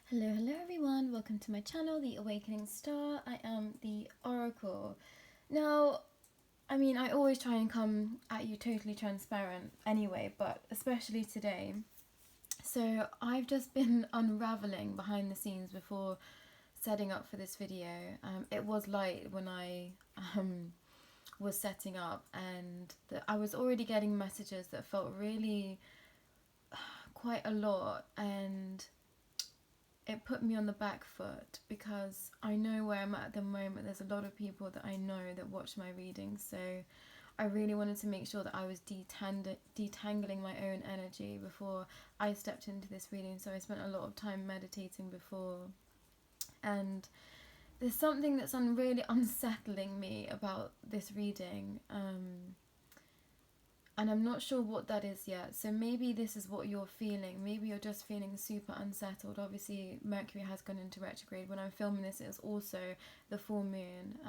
Hello everyone, welcome to my channel, The Awakening Star. I am the Oracle. Now, I always try and come at you totally transparent anyway, but especially today. So I've just been unraveling behind the scenes before setting up for this video. It was light when I was setting up, and I was already getting messages that felt really quite a lot, and it put me on the back foot because I know where I'm at the moment. There's a lot of people that I know that watch my readings, so I really wanted to make sure that I was detangling my own energy before I stepped into this reading. So I spent a lot of time meditating before, and there's something that's really unsettling me about this reading. And I'm not sure what that is yet. So maybe this is what you're feeling. Maybe you're just feeling super unsettled. Obviously, Mercury has gone into retrograde. When I'm filming this, it was also the full moon.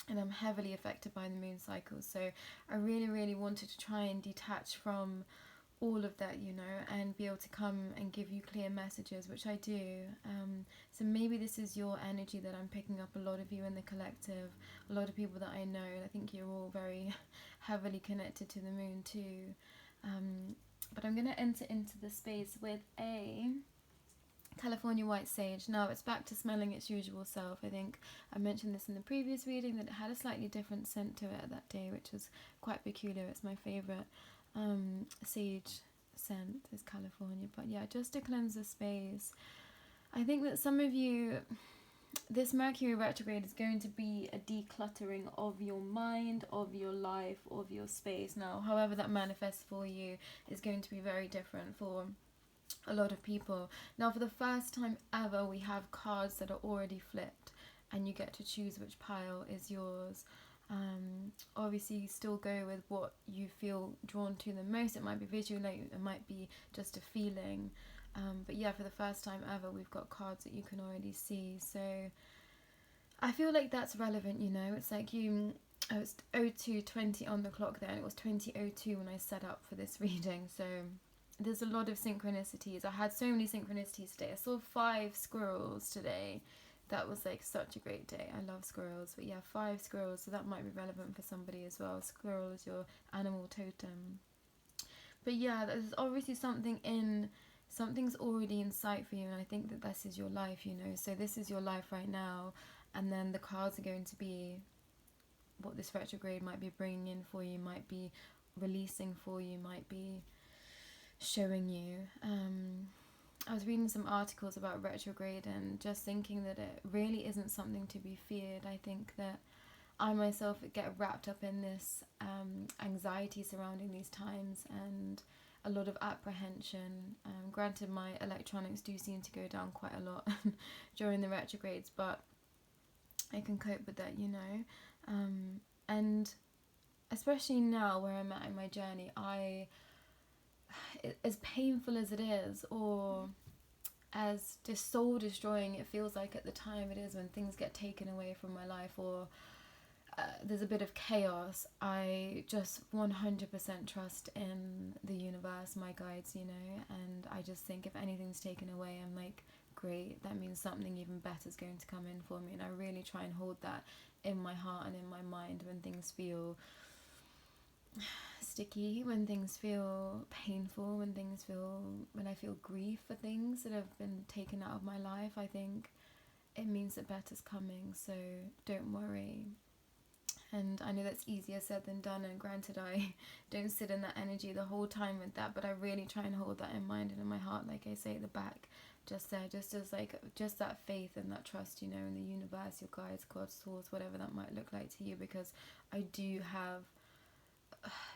And I'm heavily affected by the moon cycles. So I really wanted to try and detach from all of that, and be able to come and give you clear messages, which I do. So maybe this is your energy that I'm picking up. A lot of you in the collective, a lot of people that I know. I think you're all very heavily connected to the moon too. But I'm going to enter into the space with a California white sage. Now it's back to smelling its usual self. I think I mentioned this in the previous reading, that it had a slightly different scent to it that day, which was quite peculiar. It's my favourite sage scent is California. But yeah, just to cleanse the space. I think that some of you, this Mercury retrograde is going to be a decluttering of your mind, of your life, of your space. Now, however that manifests for you is going to be very different for a lot of people. Now, for the first time ever, we have cards that are already flipped, and you get to choose which pile is yours. Obviously, you still go with what you feel drawn to the most. It might be visual, it might be just a feeling. But yeah, for the first time ever, we've got cards that you can already see. So I feel like that's relevant, It's like it's 02:20 on the clock there, and it was 20:02 when I set up for this reading. So there's a lot of synchronicities. I had so many synchronicities today. I saw 5 squirrels today. That was like such a great day. I love squirrels. But yeah, 5 squirrels, so that might be relevant for somebody as well. Squirrel is your animal totem. But yeah, there's obviously something's already in sight for you, and I think that this is your life, So this is your life right now, and then the cards are going to be what this retrograde might be bringing in for you, might be releasing for you, might be showing you. I was reading some articles about retrograde and just thinking that it really isn't something to be feared. I think that I myself get wrapped up in this anxiety surrounding these times and a lot of apprehension. Granted, my electronics do seem to go down quite a lot during the retrogrades, but I can cope with that, and especially now where I'm at in my journey, as painful as it is, or as just soul destroying it feels like at the time it is when things get taken away from my life, or there's a bit of chaos, I just 100% trust in the universe, my guides, and I just think if anything's taken away, I'm like, great, that means something even better is going to come in for me. And I really try and hold that in my heart and in my mind when things feel sticky, when things feel painful, when I feel grief for things that have been taken out of my life. I think it means that better's coming, so don't worry. And I know that's easier said than done, and granted I don't sit in that energy the whole time with that, but I really try and hold that in mind and in my heart, like I say at the back, just there, just as just that faith and that trust, in the universe, your guides, God, source, whatever that might look like to you, because I do have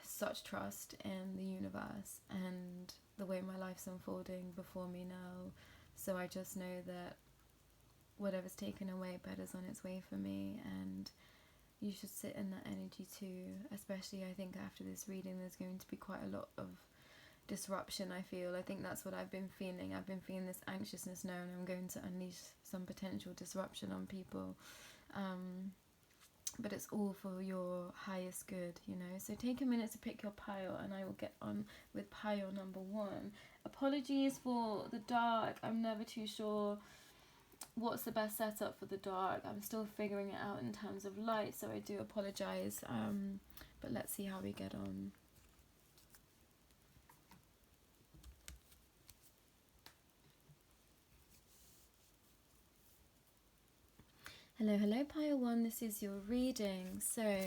such trust in the universe and the way my life's unfolding before me now. So I just know that whatever's taken away, better's on its way for me, and you should sit in that energy too. Especially, I think after this reading there's going to be quite a lot of disruption. I think that's what I've been feeling. I've been feeling this anxiousness now, and I'm going to unleash some potential disruption on people. but it's all for your highest good, you know. So take a minute to pick your pile, and I will get on with pile number 1. Apologies for the dark. I'm never too sure what's the best setup for the dark. I'm still figuring it out in terms of light, so I do apologize. But let's see how we get on. Hello, pile 1. This is your reading. So,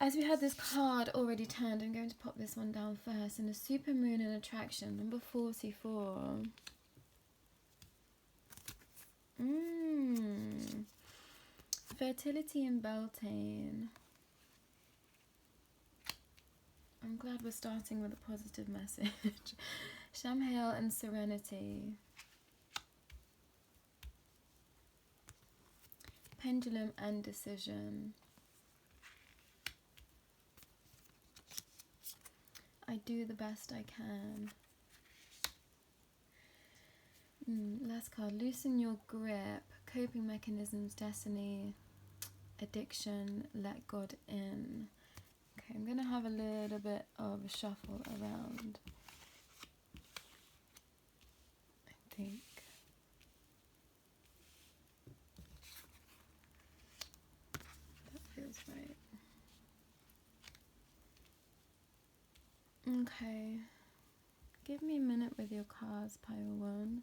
as we had this card already turned, I'm going to pop this one down first. And the super moon in attraction, number 44. Fertility in Beltane. I'm glad we're starting with a positive message. Shamhail and Serenity. Pendulum and Decision. I do the best I can. Last card. Loosen your grip. Coping mechanisms, destiny, addiction, let God in. Okay, I'm going to have a little bit of a shuffle around. I think. That feels right. Okay. Give me a minute with your cards, pile 1.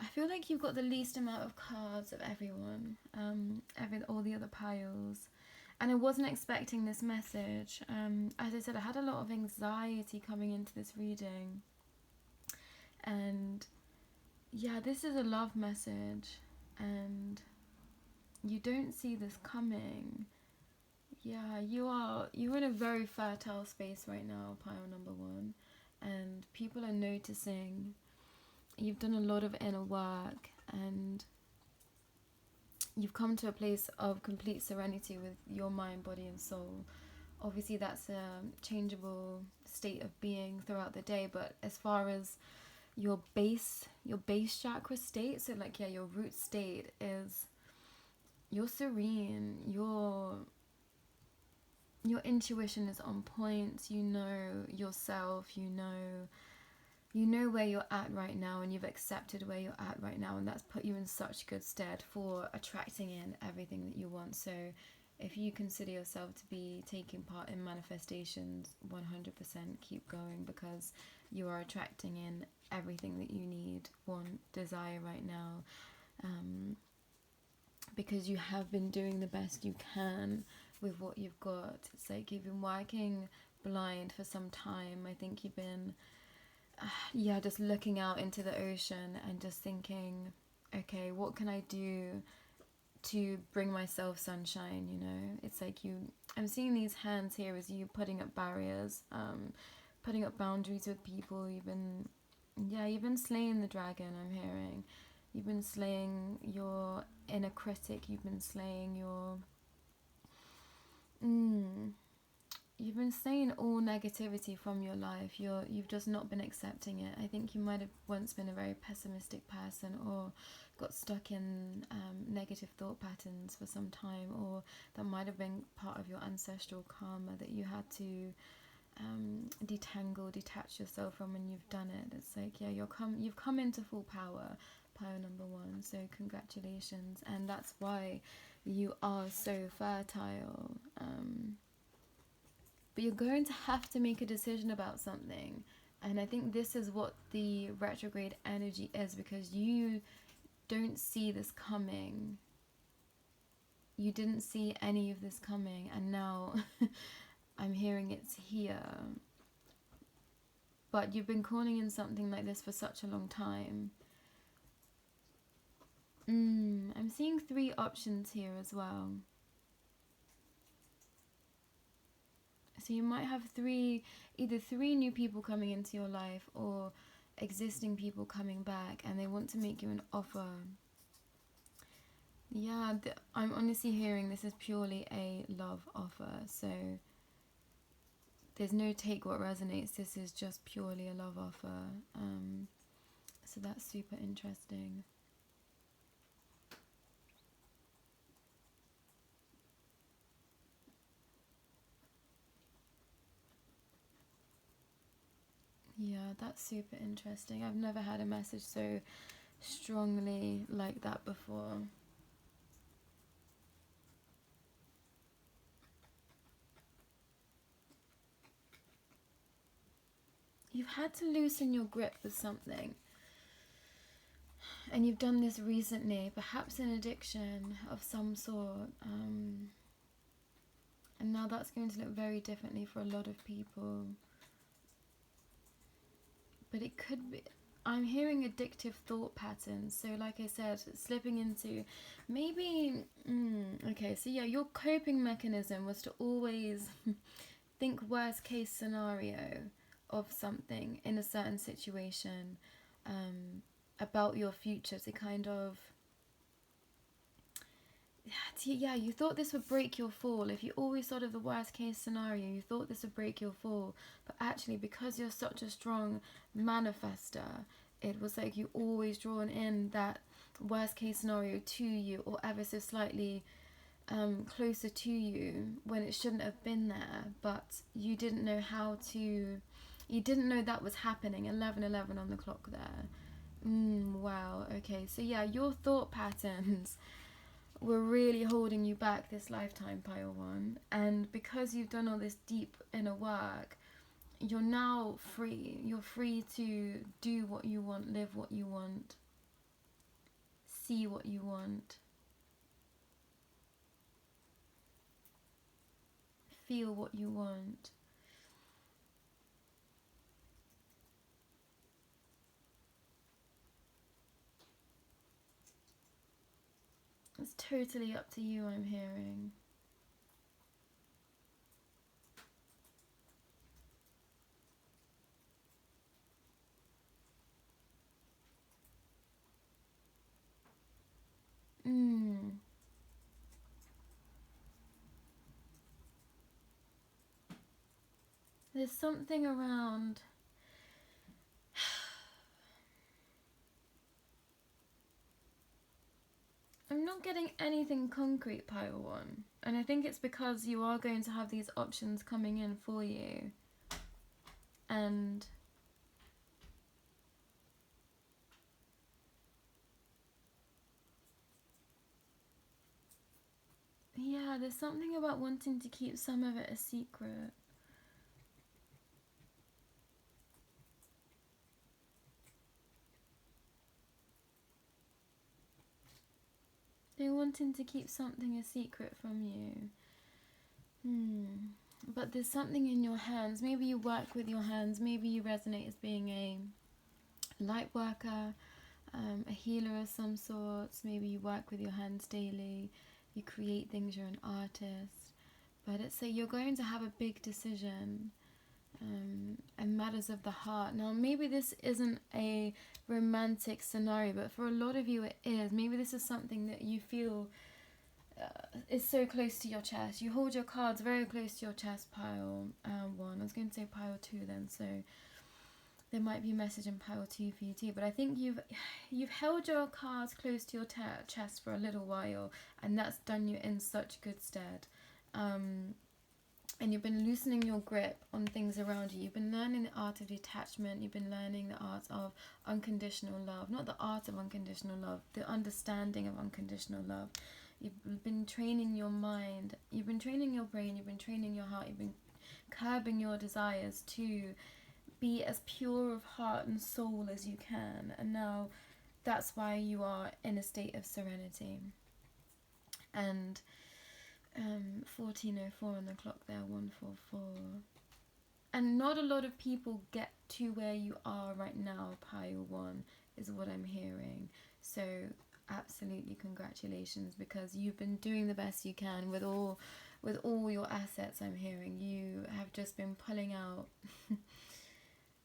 I feel like you've got the least amount of cards of everyone, all the other piles. And I wasn't expecting this message. As I said, I had a lot of anxiety coming into this reading. And yeah, this is a love message. And you don't see this coming. Yeah, you're in a very fertile space right now, pile number 1. And people are noticing. You've done a lot of inner work, and you've come to a place of complete serenity with your mind, body and soul. Obviously that's a changeable state of being throughout the day, but as far as your base chakra state, so like, yeah, your root state is, you're serene, your intuition is on point, you know yourself, you know where you're at right now, and you've accepted where you're at right now, and that's put you in such good stead for attracting in everything that you want. So if you consider yourself to be taking part in manifestations, 100% keep going, because you are attracting in everything that you need, want, desire right now, because you have been doing the best you can with what you've got. It's like you've been working blind for some time. I think you've been just looking out into the ocean and just thinking, okay, what can I do to bring myself sunshine, you know? It's like I'm seeing these hands here as you putting up barriers, putting up boundaries with people. You've been slaying the dragon, I'm hearing. You've been slaying your inner critic. You've been slaying your you've been slaying all negativity from your life. You've just not been accepting it. I think you might have once been a very pessimistic person, or got stuck in negative thought patterns for some time, or that might have been part of your ancestral karma that you had to detach yourself from, and you've done it. It's like, yeah, you've come into full power, pile number 1, so congratulations. And that's why you are so fertile. But you're going to have to make a decision about something, and I think this is what the retrograde energy is, because you don't see this coming. You didn't see any of this coming, and now I'm hearing it's here. But you've been calling in something like this for such a long time. I'm seeing 3 options here as well. So you might have either three new people coming into your life, or existing people coming back, and they want to make you an offer. Yeah, I'm honestly hearing this is purely a love offer. So there's no take what resonates. This is just purely a love offer. So that's super interesting. that's super interesting. I've never had a message so strongly like that before. You've had to loosen your grip with something. And you've done this recently, perhaps an addiction of some sort. And now that's going to look very differently for a lot of people. But it could be, I'm hearing addictive thought patterns. So like I said, slipping into maybe, okay, so yeah, your coping mechanism was to always think worst case scenario of something in a certain situation, about your future, to kind of, yeah, you thought this would break your fall. If you always thought of the worst case scenario, you thought this would break your fall. But actually, because you're such a strong manifester, it was like you always drawn in that worst case scenario to you, or ever so slightly closer to you, when it shouldn't have been there. But you didn't know how to, you didn't know that was happening. 11:11 on the clock there. Wow, okay, so yeah, your thought patterns were really holding you back this lifetime, Pile 1. And because you've done all this deep inner work, you're now free. You're free to do what you want, live what you want, see what you want, feel what you want. It's totally up to you, I'm hearing. There's something around, I'm not getting anything concrete, Pile 1. And I think it's because you are going to have these options coming in for you. And yeah, there's something about wanting to keep some of it a secret. They're wanting to keep something a secret from you. But there's something in your hands. Maybe you work with your hands. Maybe you resonate as being a light worker, a healer of some sorts. Maybe you work with your hands daily. You create things. You're an artist. But it's you're going to have a big decision, and matters of the heart. Now, maybe this isn't a romantic scenario, but for a lot of you it is. Maybe this is something that you feel is so close to your chest. You hold your cards very close to your chest, Pile 1. I was going to say Pile 2 then, so there might be a message in Pile 2 for you too. But I think you've held your cards close to your chest for a little while, and that's done you in such good stead. And you've been loosening your grip on things around you. You've been learning the art of detachment. You've been learning the art of unconditional love. Not the art of unconditional love, the understanding of unconditional love. You've been training your mind. You've been training your brain. You've been training your heart. You've been curbing your desires to be as pure of heart and soul as you can. And now that's why you are in a state of serenity. And 14:04 on the clock there, 144. And not a lot of people get to where you are right now, Pile 1, is what I'm hearing. So absolutely congratulations, because you've been doing the best you can with all your assets. I'm hearing you have just been pulling out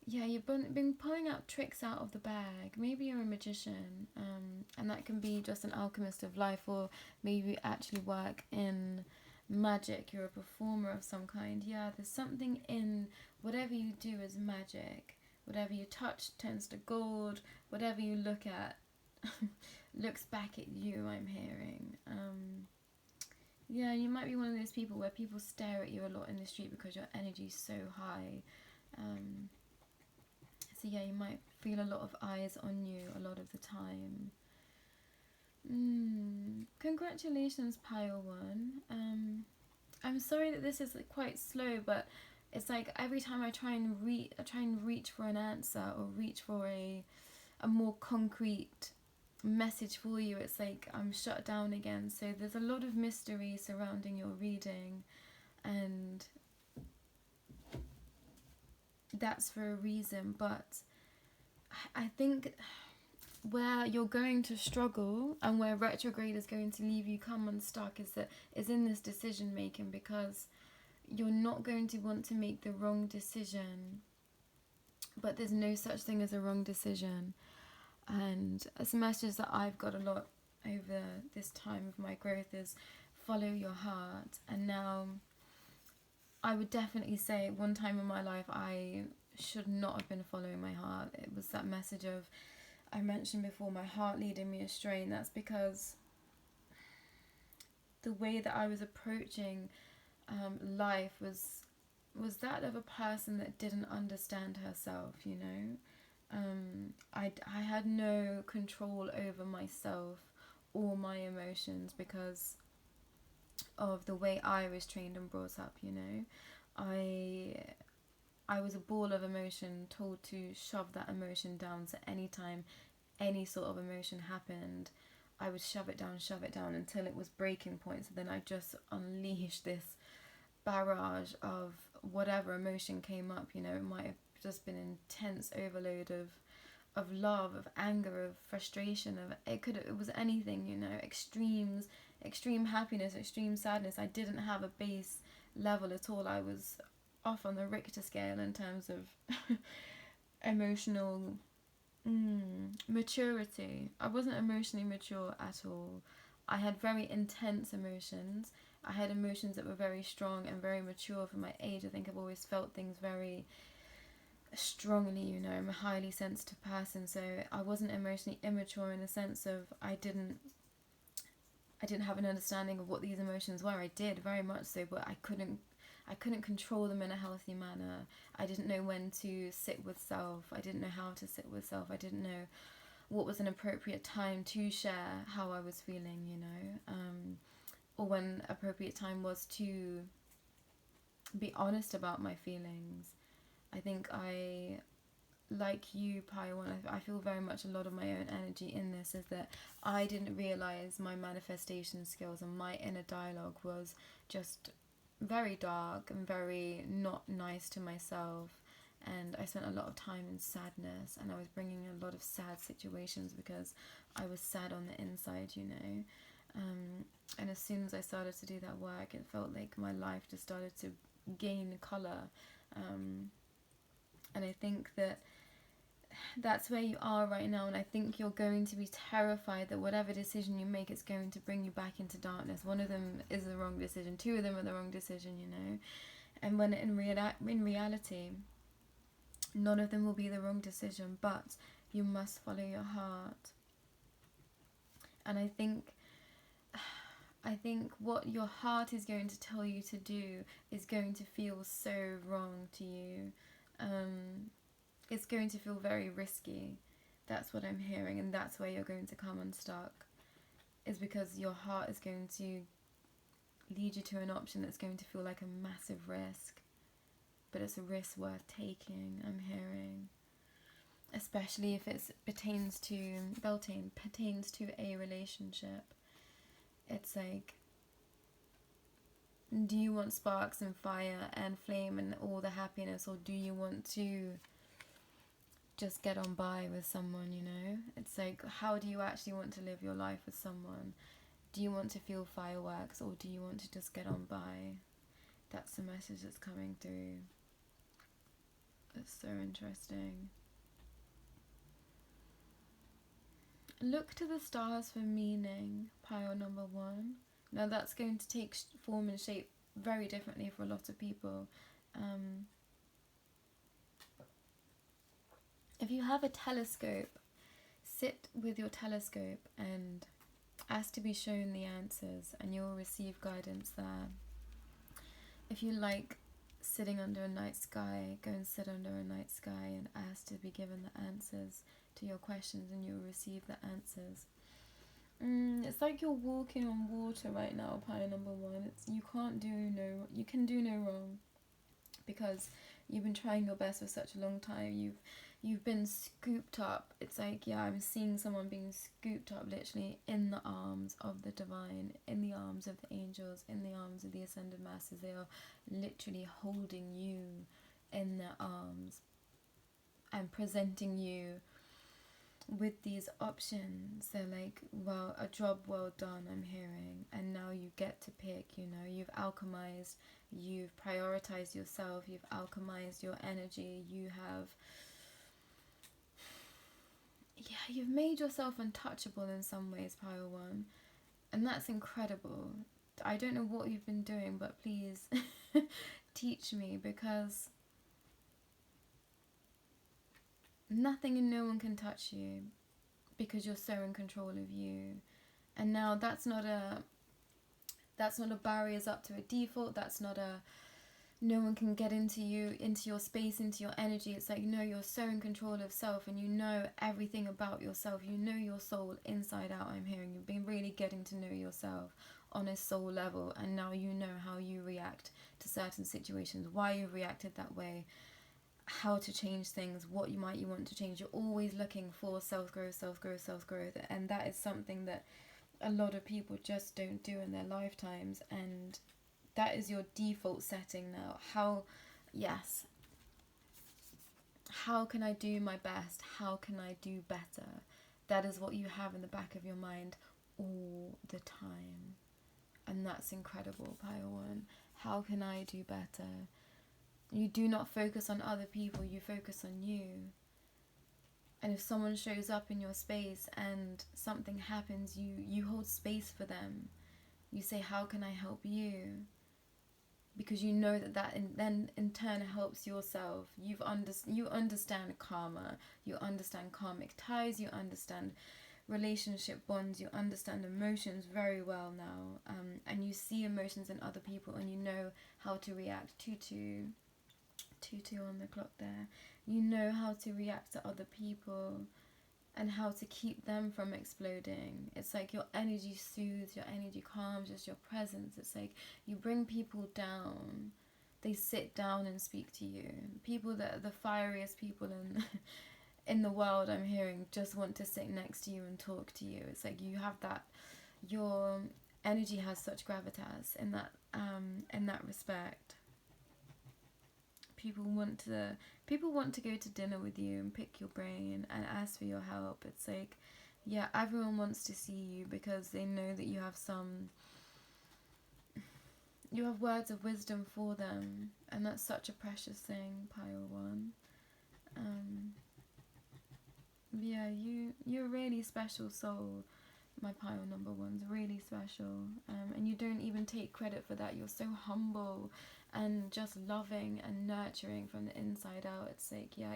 yeah, you've been pulling out tricks out of the bag. Maybe you're a magician, and that can be just an alchemist of life, or maybe you actually work in magic. You're a performer of some kind. Yeah, there's something in whatever you do is magic. Whatever you touch turns to gold. Whatever you look at looks back at you, I'm hearing. Yeah, you might be one of those people where people stare at you a lot in the street because your energy's so high. So yeah, you might feel a lot of eyes on you a lot of the time. Congratulations, Pile 1. I'm sorry that this is quite slow, but it's like every time I try and reach for an answer or reach for a more concrete message for you, it's like I'm shut down again. So there's a lot of mystery surrounding your reading, and that's for a reason. But I think where you're going to struggle and where retrograde is going to leave you come unstuck is in this decision making, because you're not going to want to make the wrong decision, but there's no such thing as a wrong decision. And a message that I've got a lot over this time of my growth is follow your heart. And now I would definitely say one time in my life I should not have been following my heart. It was that message of, I mentioned before, my heart leading me astray, and that's because the way that I was approaching life was that of a person that didn't understand herself, you know. I had no control over myself or my emotions because of the way I was trained and brought up, you know. I was a ball of emotion, told to shove that emotion down. So anytime any sort of emotion happened, I would shove it down until it was breaking point. So then I just unleashed this barrage of whatever emotion came up, you know. It might have just been intense overload of love, of anger, of frustration, it was anything, you know, extreme happiness, extreme sadness. I didn't have a base level at all. I was off on the Richter scale in terms of emotional maturity. I wasn't emotionally mature at all. I had very intense emotions. I had emotions that were very strong and very mature for my age. I think I've always felt things very strongly, you know. I'm a highly sensitive person, so I wasn't emotionally immature in the sense of I didn't have an understanding of what these emotions were. I did, very much so, but I couldn't control them in a healthy manner. I didn't know when to sit with self. I didn't know how to sit with self. I didn't know what was an appropriate time to share how I was feeling, you know, or when appropriate time was to be honest about my feelings. I think like you, Paiwan, I feel very much a lot of my own energy in this, is that I didn't realise my manifestation skills and my inner dialogue was just very dark and very not nice to myself, and I spent a lot of time in sadness, and I was bringing a lot of sad situations because I was sad on the inside, you know. And as soon as I started to do that work, it felt like my life just started to gain colour, and I think that's where you are right now, and I think you're going to be terrified that whatever decision you make, it's going to bring you back into darkness. One of them is the wrong decision, two of them are the wrong decision, you know, and when in reality, none of them will be the wrong decision, but you must follow your heart. And I think what your heart is going to tell you to do is going to feel so wrong to you. It's going to feel very risky. That's what I'm hearing, and that's where you're going to come unstuck, is because your heart is going to lead you to an option that's going to feel like a massive risk, but it's a risk worth taking, I'm hearing, especially if it pertains to a relationship. It's like, do you want sparks and fire and flame and all the happiness, or do you want to just get on by with someone, you know? It's like, how do you actually want to live your life with someone? Do you want to feel fireworks, or do you want to just get on by? That's the message that's coming through. It's so interesting. Look to the stars for meaning, pile number 1. Now that's going to take form and shape very differently for a lot of people. If you have a telescope, sit with your telescope and ask to be shown the answers, and you'll receive guidance there. If you like sitting under a night sky, go and sit under a night sky and ask to be given the answers to your questions, and you'll receive the answers. It's like you're walking on water right now, pile number one. You can do no wrong, because you've been trying your best for such a long time. You've been scooped up. It's like, yeah, I'm seeing someone being scooped up literally in the arms of the divine, in the arms of the angels, in the arms of the ascended masters. They are literally holding you in their arms and presenting you with these options. They're like, well, a job well done, I'm hearing, and now you get to pick. You've alchemized, you've prioritized yourself, you've alchemized your energy, you've made yourself untouchable in some ways, pile one, and that's incredible. I don't know what you've been doing, but please teach me, because nothing and no one can touch you, because you're so in control of you. And now that's not a barriers up to a default. That's not a no one can get into you, into your space, into your energy. It's like, no, you're so in control of self, and you know everything about yourself. You know your soul inside out, I'm hearing. You've been really getting to know yourself on a soul level, and now you know how you react to certain situations, why you reacted that way, how to change things, what you want to change. You're always looking for self-growth, and that is something that a lot of people just don't do in their lifetimes, and that is your default setting now. How can I do my best? How can I do better? That is what you have in the back of your mind all the time, and that's incredible, pile one. How can I do better? You do not focus on other people, you focus on you. And if someone shows up in your space and something happens, you hold space for them. You say, how can I help you? Because you know that then in turn helps yourself. You understand karma, you understand karmic ties, you understand relationship bonds, you understand emotions very well now, and you see emotions in other people, and you know how to react. 2-2 on the clock there. You know how to react to other people and how to keep them from exploding. It's like your energy soothes, your energy calms, just your presence. It's like you bring people down. They sit down and speak to you. People that are the fieriest people in the world, I'm hearing, just want to sit next to you and talk to you. It's like you have that, your energy has such gravitas in that respect. People want to go to dinner with you and pick your brain and ask for your help. It's like, yeah, everyone wants to see you because they know that you have words of wisdom for them, and that's such a precious thing, pile one. Yeah, you're a really special soul. My pile number one's really special, and you don't even take credit for that. You're so humble and just loving and nurturing from the inside out. It's like, yeah,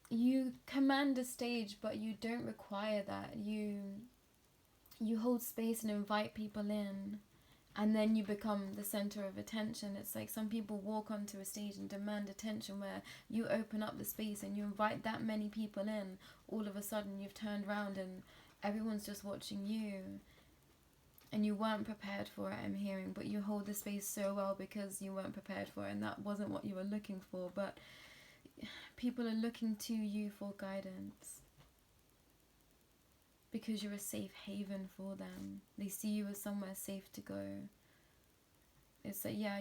you command a stage, but you don't require that. You hold space and invite people in, and then you become the center of attention. It's like some people walk onto a stage and demand attention, where you open up the space and you invite that many people in. All of a sudden you've turned around and everyone's just watching you, and you weren't prepared for it, I'm hearing, but you hold the space so well because you weren't prepared for it, and that wasn't what you were looking for. But people are looking to you for guidance because you're a safe haven for them. They see you as somewhere safe to go. It's like, yeah,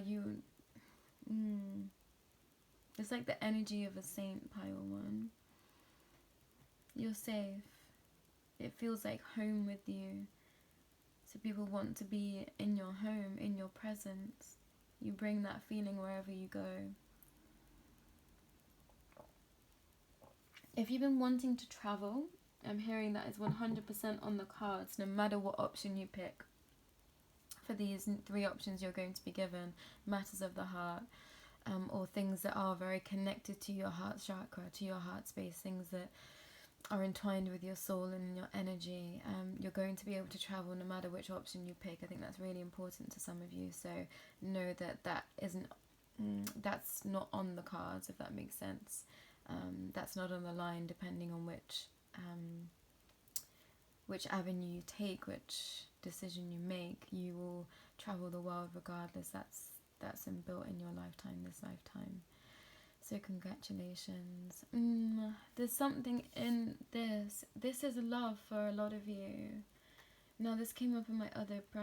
it's like the energy of a saint, pile one. You're safe. It feels like home with you. So people want to be in your home, in your presence. You bring that feeling wherever you go. If you've been wanting to travel, I'm hearing that is 100% on the cards, no matter what option you pick. For these 3 options you're going to be given, matters of the heart, or things that are very connected to your heart chakra, to your heart space, things that are entwined with your soul and your energy. You're going to be able to travel no matter which option you pick. I think that's really important to some of you, so know that isn't that's not on the cards, if that makes sense. That's not on the line, depending on which avenue you take, which decision you make. You will travel the world regardless. That's inbuilt in your lifetime, this lifetime. So congratulations. There's something in this. This is love for a lot of you. Now this came up in my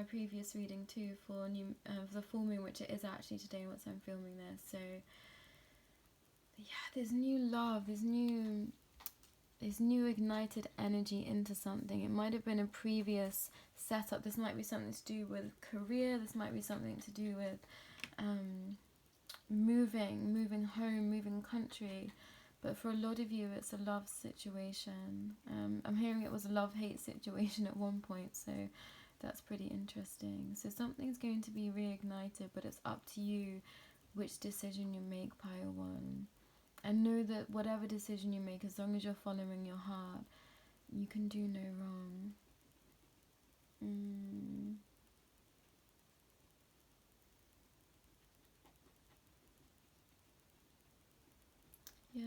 previous reading too, for the full moon, which it is actually today once I'm filming this. So yeah, there's new love, there's new ignited energy into something. It might have been a previous setup. This might be something to do with career. This might be something to do with moving home, moving country. But for a lot of you, it's a love situation. I'm hearing it was a love-hate situation at one point, so that's pretty interesting. So something's going to be reignited, but it's up to you which decision you make, Pile 1. And know that whatever decision you make, as long as you're following your heart, you can do no wrong. Yeah.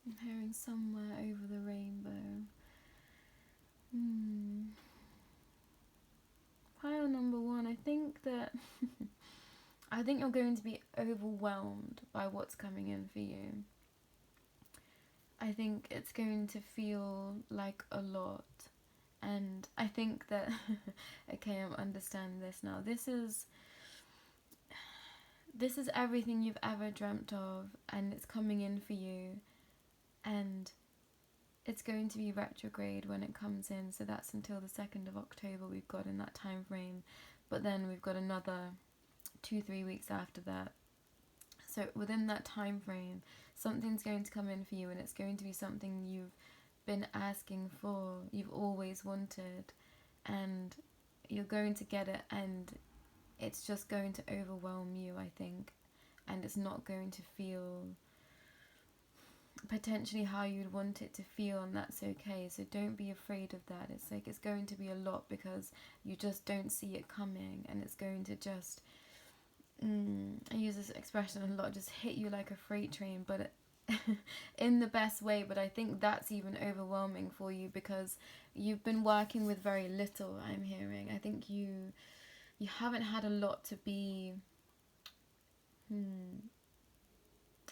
I'm hearing somewhere over the rainbow. Pile number 1, I think that I think you're going to be overwhelmed by what's coming in for you. I think it's going to feel like a lot. And I think that, okay, I'm understanding this now. This is everything you've ever dreamt of, and it's coming in for you. And it's going to be retrograde when it comes in, so that's until the 2nd of October we've got in that time frame. But then we've got another 2-3 weeks after that. So within that time frame, something's going to come in for you, and it's going to be something you've been asking for, you've always wanted, and you're going to get it, and it's just going to overwhelm you, I think, and it's not going to feel potentially how you'd want it to feel, and that's okay. So don't be afraid of that. It's like it's going to be a lot because you just don't see it coming, and it's going to just I use this expression a lot, just hit you like a freight train, but in the best way. But I think that's even overwhelming for you because you've been working with very little, I'm hearing. I think you haven't had a lot to be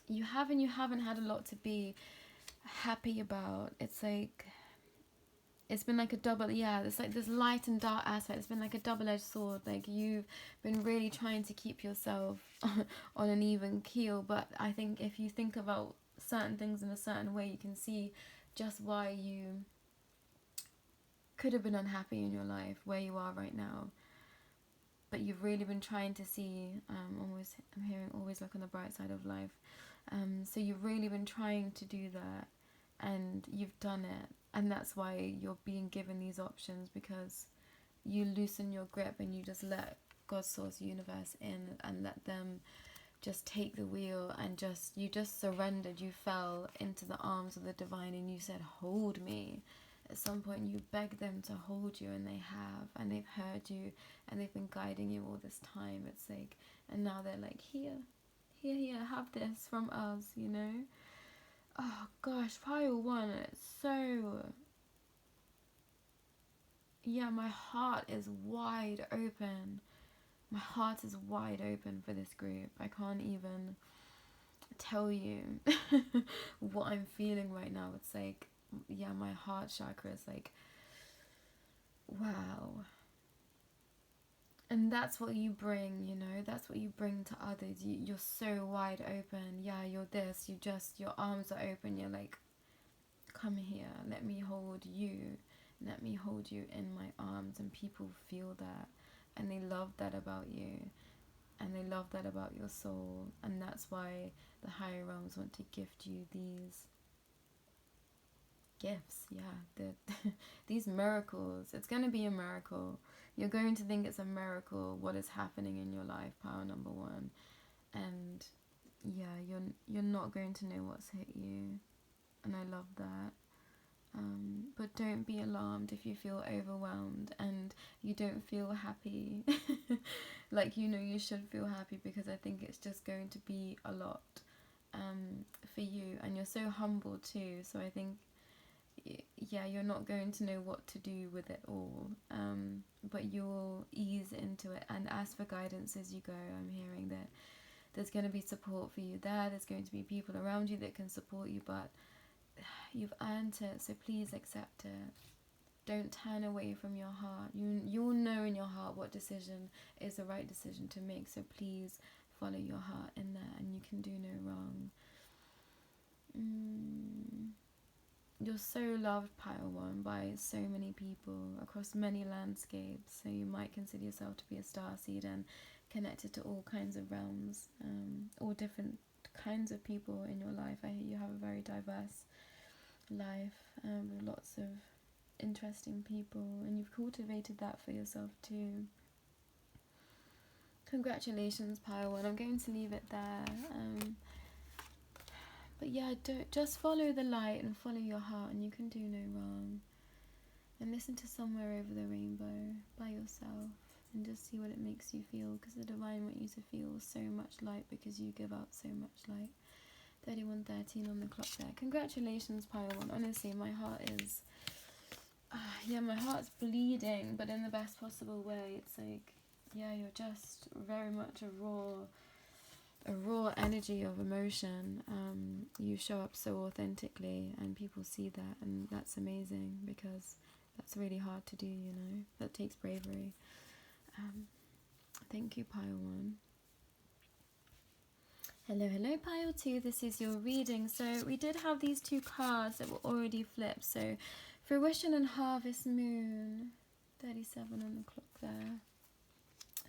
you haven't had a lot to be happy about. It's like it's been like a double, it's like this light and dark aspect. It's been like a double-edged sword. Like you've been really trying to keep yourself on an even keel, but I think if you think about certain things in a certain way, you can see just why you could have been unhappy in your life where you are right now. But you've really been trying to see, I'm hearing always look on the bright side of life. So you've really been trying to do that, and you've done it. And that's why you're being given these options, because you loosen your grip and you just let God, Source, Universe in and let them just take the wheel, and you just surrendered. You fell into the arms of the divine and you said, hold me. At some point you begged them to hold you, and they have, and they've heard you, and they've been guiding you all this time. It's like, and now they're like, here, have this from us, you know? Oh gosh, pile 1, it's so... Yeah, my heart is wide open. My heart is wide open for this group. I can't even tell you what I'm feeling right now. It's like, my heart chakra is like, wow. And that's what you bring, you know, that's what you bring to others. You're so wide open. Yeah, you're this, your arms are open. You're like, come here, let me hold you. Let me hold you in my arms. And people feel that, and they love that about you, and they love that about your soul. And that's why the higher realms want to gift you these gifts, these miracles. It's going to be a miracle. You're going to think it's a miracle what is happening in your life, power number 1. And you're not going to know what's hit you, and I love that. But don't be alarmed if you feel overwhelmed and you don't feel happy. Like, you know, you should feel happy, because I think it's just going to be a lot for you, and you're so humble too, so I think, yeah, you're not going to know what to do with it all, but you'll ease into it and ask for guidance as you go. I'm hearing that there's going to be support for you there's going to be people around you that can support you, but you've earned it, so please accept it. Don't turn away from your heart. You'll know in your heart what decision is the right decision to make, so please follow your heart in there, and you can do no wrong. You're so loved, Pile 1, by so many people across many landscapes, so you might consider yourself to be a starseed and connected to all kinds of realms, all different kinds of people in your life. I hear you have a very diverse life, with lots of interesting people, and you've cultivated that for yourself too. Congratulations, Pile 1. I'm going to leave it there. But yeah, just follow the light and follow your heart, and you can do no wrong. And listen to Somewhere Over the Rainbow by yourself, and just see what it makes you feel, because the divine want you to feel so much light, because you give out so much light. 31:13 on the clock there. Congratulations, Pile 1. Honestly, my heart is... yeah, my heart's bleeding, but in the best possible way. It's like, yeah, you're just very much a raw energy of emotion. You show up so authentically, and people see that, and that's amazing, because that's really hard to do, you know. That takes bravery. Thank you, Pile 1. Hello, Pile 2. This is your reading. So we did have these two cards that were already flipped. So Fruition and Harvest Moon, 37 on the clock there.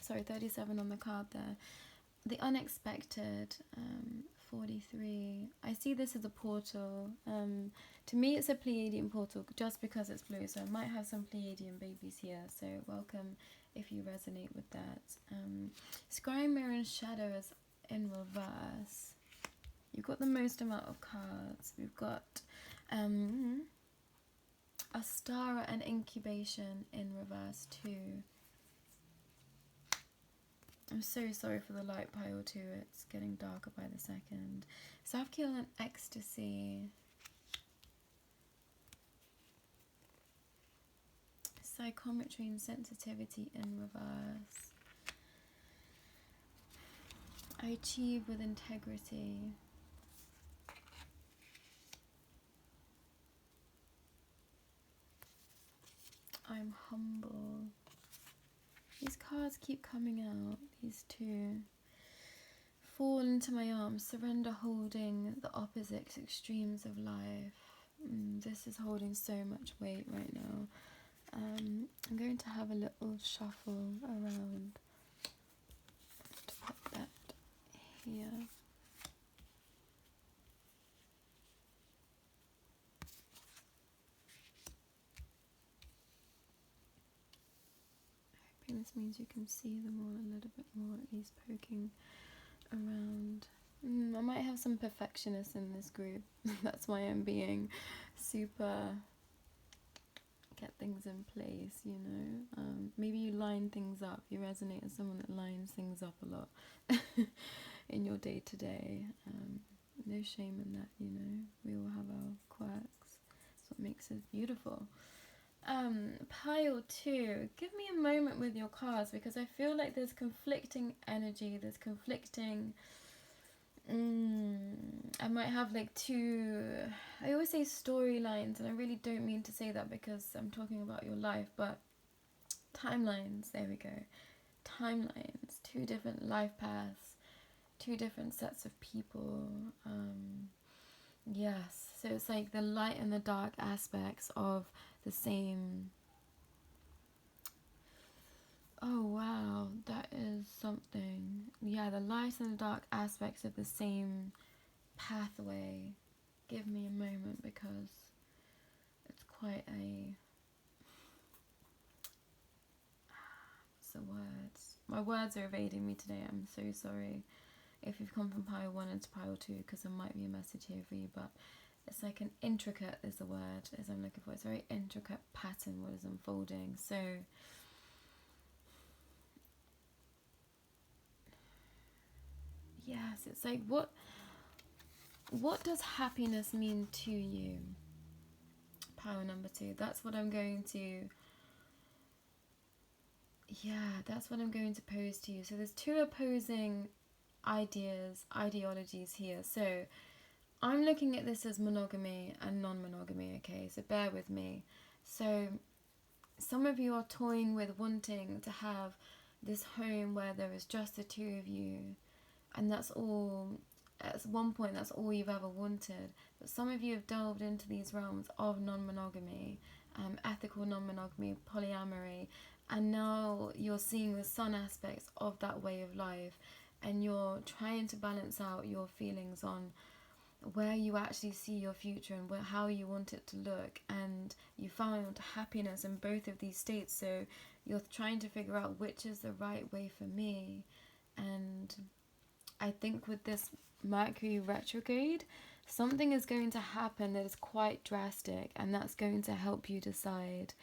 Sorry, 37 on the card there. The Unexpected, 43. I see this as a portal. To me, it's a Pleiadian portal just because it's blue. So I might have some Pleiadian babies here. So welcome if you resonate with that. Scrying, Mirror and Shadow is in reverse. You've got the most amount of cards. We've got a Starr and Incubation in reverse too. I'm so sorry for the light, Pile 2. It's getting darker by the second. Self-Kill and Ecstasy. Psychometry and Sensitivity in reverse. I achieve with integrity. I'm humble. These cards keep coming out, these two. Fall into my arms, surrender, holding the opposite extremes of life. This is holding so much weight right now. I'm going to have a little shuffle around to put that here. This means you can see them all a little bit more, at least poking around. I might have some perfectionists in this group. That's why I'm being super get things in place, you know. Maybe you line things up. You resonate as someone that lines things up a lot in your day-to-day. No shame in that, you know. We all have our quirks. That's what makes us beautiful. Pile 2, give me a moment with your cards, because I feel like there's conflicting energy, there's conflicting, I might have like two, I always say storylines, and I really don't mean to say that because I'm talking about your life, but timelines, there we go, timelines, two different life paths, two different sets of people, yes, so it's like the light and the dark aspects of the same. Oh wow, that is something. Yeah, the light and the dark aspects of the same pathway. Give me a moment, because it's quite a... What's the words? My words are evading me today. I'm so sorry if you've come from pile 1 into pile 2, because there might be a message here for you, but it's like an intricate is the word as I'm looking for. It's a very intricate pattern what is unfolding. So yes, it's like what does happiness mean to you? Power number 2. That's what I'm going to that's what I'm going to pose to you. So there's 2 opposing ideologies here. So I'm looking at this as monogamy and non-monogamy, okay? So bear with me. So some of you are toying with wanting to have this home where there is just the 2 of you, and that's all. At one point, that's all you've ever wanted. But some of you have delved into these realms of non-monogamy, ethical non-monogamy, polyamory, and now you're seeing the sun aspects of that way of life, and you're trying to balance out your feelings on where you actually see your future and how you want it to look, and you found happiness in both of these states. So you're trying to figure out which is the right way for me. And I think with this Mercury retrograde, something is going to happen that is quite drastic, and that's going to help you decide.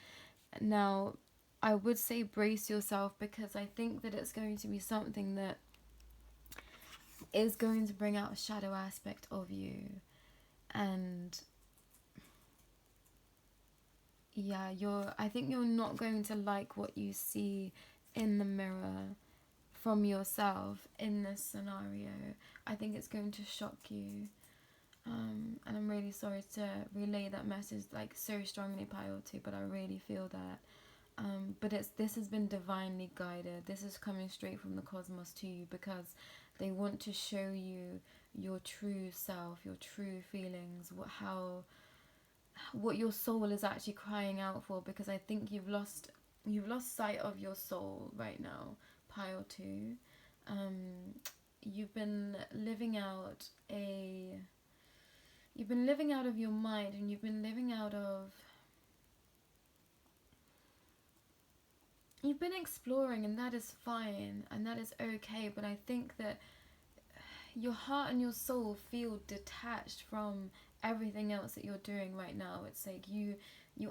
Now, I would say brace yourself, because I think that it's going to be something that is going to bring out a shadow aspect of you. And yeah, I think you're not going to like what you see in the mirror from yourself in this scenario. I think it's going to shock you. And I'm really sorry to relay that message like so strongly, Pile 2, but I really feel that. But this has been divinely guided. This is coming straight from the cosmos to you, because they want to show you your true self, your true feelings, what your soul is actually crying out for. Because I think you've lost sight of your soul right now, Pile 2. You've been living out of your mind, and you've been living out of. You've been exploring, and that is fine, and that is okay, but I think that your heart and your soul feel detached from everything else that you're doing right now. It's like you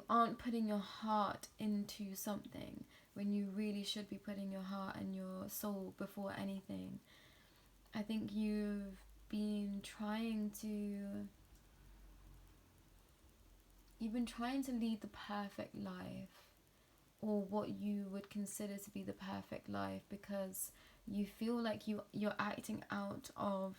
aren't putting your heart into something when you really should be putting your heart and your soul before anything. I think you've been trying to lead the perfect life, or what you would consider to be the perfect life, because you feel like you're acting out of.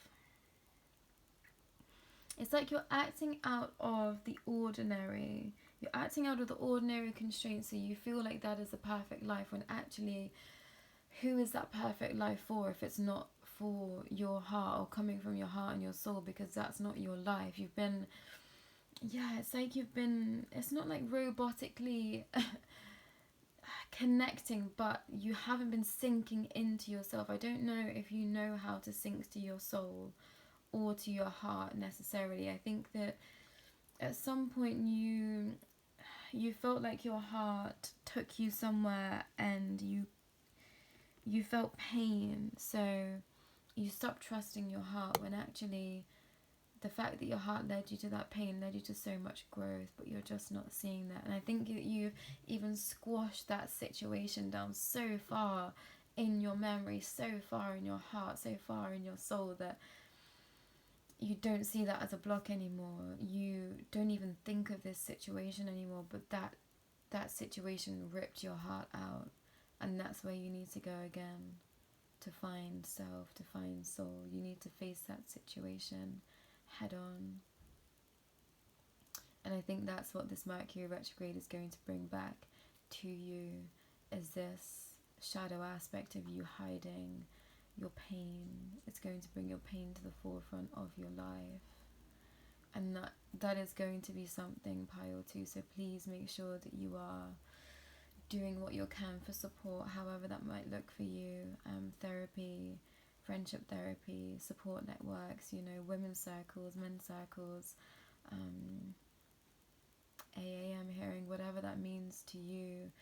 It's like you're acting out of the ordinary. You're acting out of the ordinary constraints, so you feel like that is the perfect life, when actually, who is that perfect life for if it's not for your heart, or coming from your heart and your soul? Because that's not your life. You've been, it's not like robotically connecting, but you haven't been sinking into yourself. I don't know if you know how to sink to your soul or to your heart necessarily. I think that at some point you felt like your heart took you somewhere, and you felt pain, so you stopped trusting your heart, when actually the fact that your heart led you to that pain led you to so much growth, but you're just not seeing that. And I think that you've even squashed that situation down so far in your memory, so far in your heart, so far in your soul, that you don't see that as a block anymore. You don't even think of this situation anymore, but that situation ripped your heart out, and that's where you need to go again to find self, to find soul. You need to face that situation head on. And I think that's what this Mercury retrograde is going to bring back to you, is this shadow aspect of you hiding your pain. It's going to bring your pain to the forefront of your life, and that is going to be something, Pile 2. So please make sure that you are doing what you can for support, however that might look for you. Therapy, friendship therapy, support networks, women's circles, men's circles, AA, I'm hearing, whatever that means to you.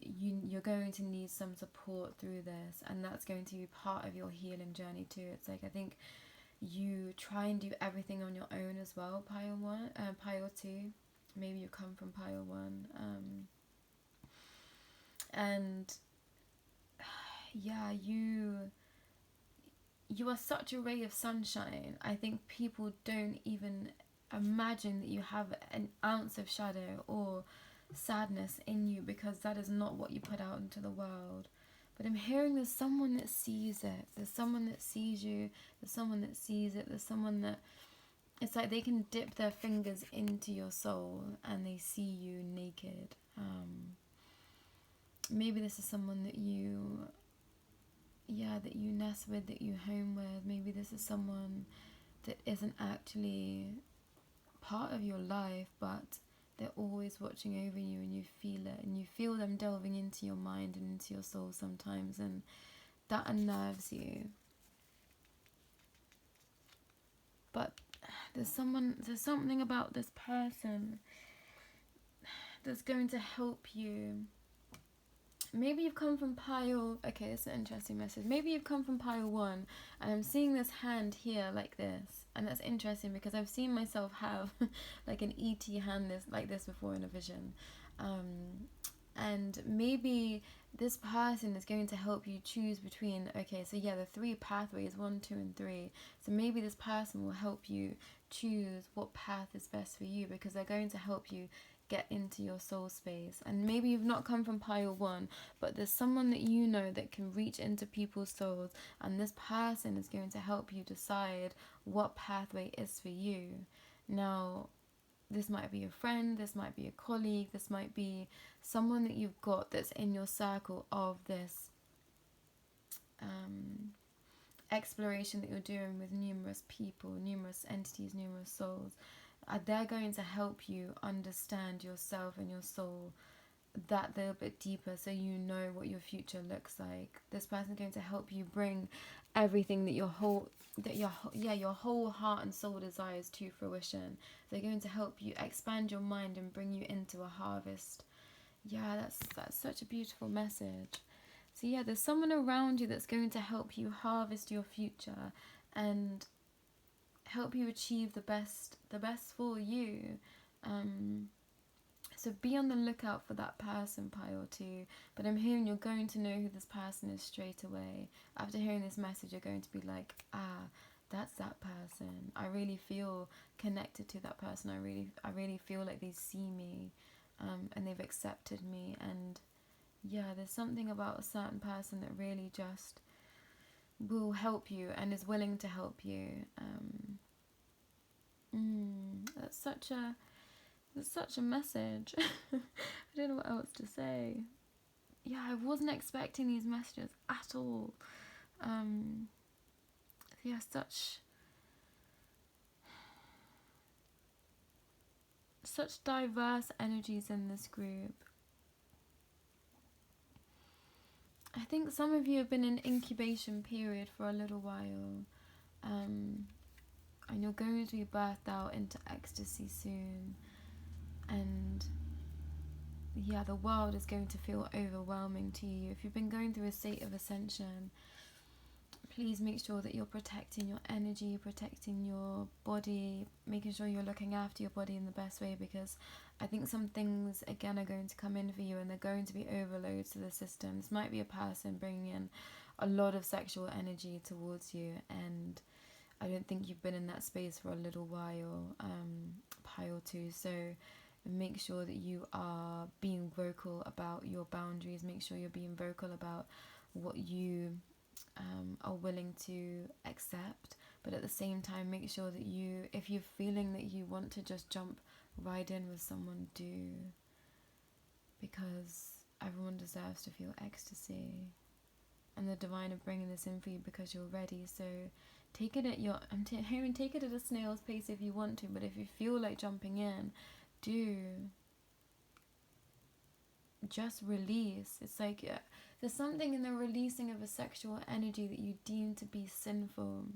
You're going to need some support through this, and that's going to be part of your healing journey too. It's like, I think you try and do everything on your own as well, pile 2. Maybe you come from pile 1. And yeah, you are such a ray of sunshine. I think people don't even imagine that you have an ounce of shadow or sadness in you, because that is not what you put out into the world. But I'm hearing there's someone that sees it. There's someone that sees you. There's someone that sees it. There's someone that, it's like they can dip their fingers into your soul and they see you naked. Maybe this is someone that you nest with, that you home with. Maybe this is someone that isn't actually part of your life, but they're always watching over you, and you feel it, and you feel them delving into your mind and into your soul sometimes, and that unnerves you. But there's something about this person that's going to help you. Maybe you've come from pile... Okay, this is an interesting message. Maybe you've come from pile 1, and I'm seeing this hand here like this. And that's interesting because I've seen myself have like an ET hand like this before in a vision. And maybe this person is going to help you choose between... Okay, so yeah, the 3 pathways, 1, 2, and 3. So maybe this person will help you choose what path is best for you, because they're going to help you get into your soul space. And maybe you've not come from pile 1, but there's someone that you know that can reach into people's souls, and this person is going to help you decide what pathway is for you. Now, this might be a friend, this might be a colleague, this might be someone that you've got that's in your circle of this exploration that you're doing with numerous people, numerous entities, numerous souls. They're going to help you understand yourself and your soul that little bit deeper, so you know what your future looks like. This person's going to help you bring everything that your whole heart and soul desires to fruition. They're going to help you expand your mind and bring you into a harvest. Yeah, that's such a beautiful message. So yeah, there's someone around you that's going to help you harvest your future and help you achieve the best for you. So be on the lookout for that person, pile 2. But I'm hearing you're going to know who this person is straight away. After hearing this message, you're going to be like, that's that person. I really feel connected to that person. I really feel like they see me, and they've accepted me. And yeah, there's something about a certain person that really just will help you and is willing to help you. That's such a message. I don't know what else to say. Yeah, I wasn't expecting these messages at all. Yeah, such diverse energies in this group. I think some of you have been in incubation period for a little while, and you're going to be birthed out into ecstasy soon. And yeah, the world is going to feel overwhelming to you. If you've been going through a state of ascension, please make sure that you're protecting your energy, protecting your body, making sure you're looking after your body in the best way, because I think some things again are going to come in for you, and they're going to be overloads to the system. This might be a person bringing in a lot of sexual energy towards you, and I don't think you've been in that space for a little while, pile 2. So make sure that you are being vocal about your boundaries. Make sure you're being vocal about what you are willing to accept, but at the same time make sure that you, if you're feeling that you want to just jump right in with someone, do, because everyone deserves to feel ecstasy, and the divine are bringing this in for you because you're ready. So take it at your take it at a snail's pace if you want to, but if you feel like jumping in, do. Just release. It's like there's something in the releasing of a sexual energy that you deem to be sinful.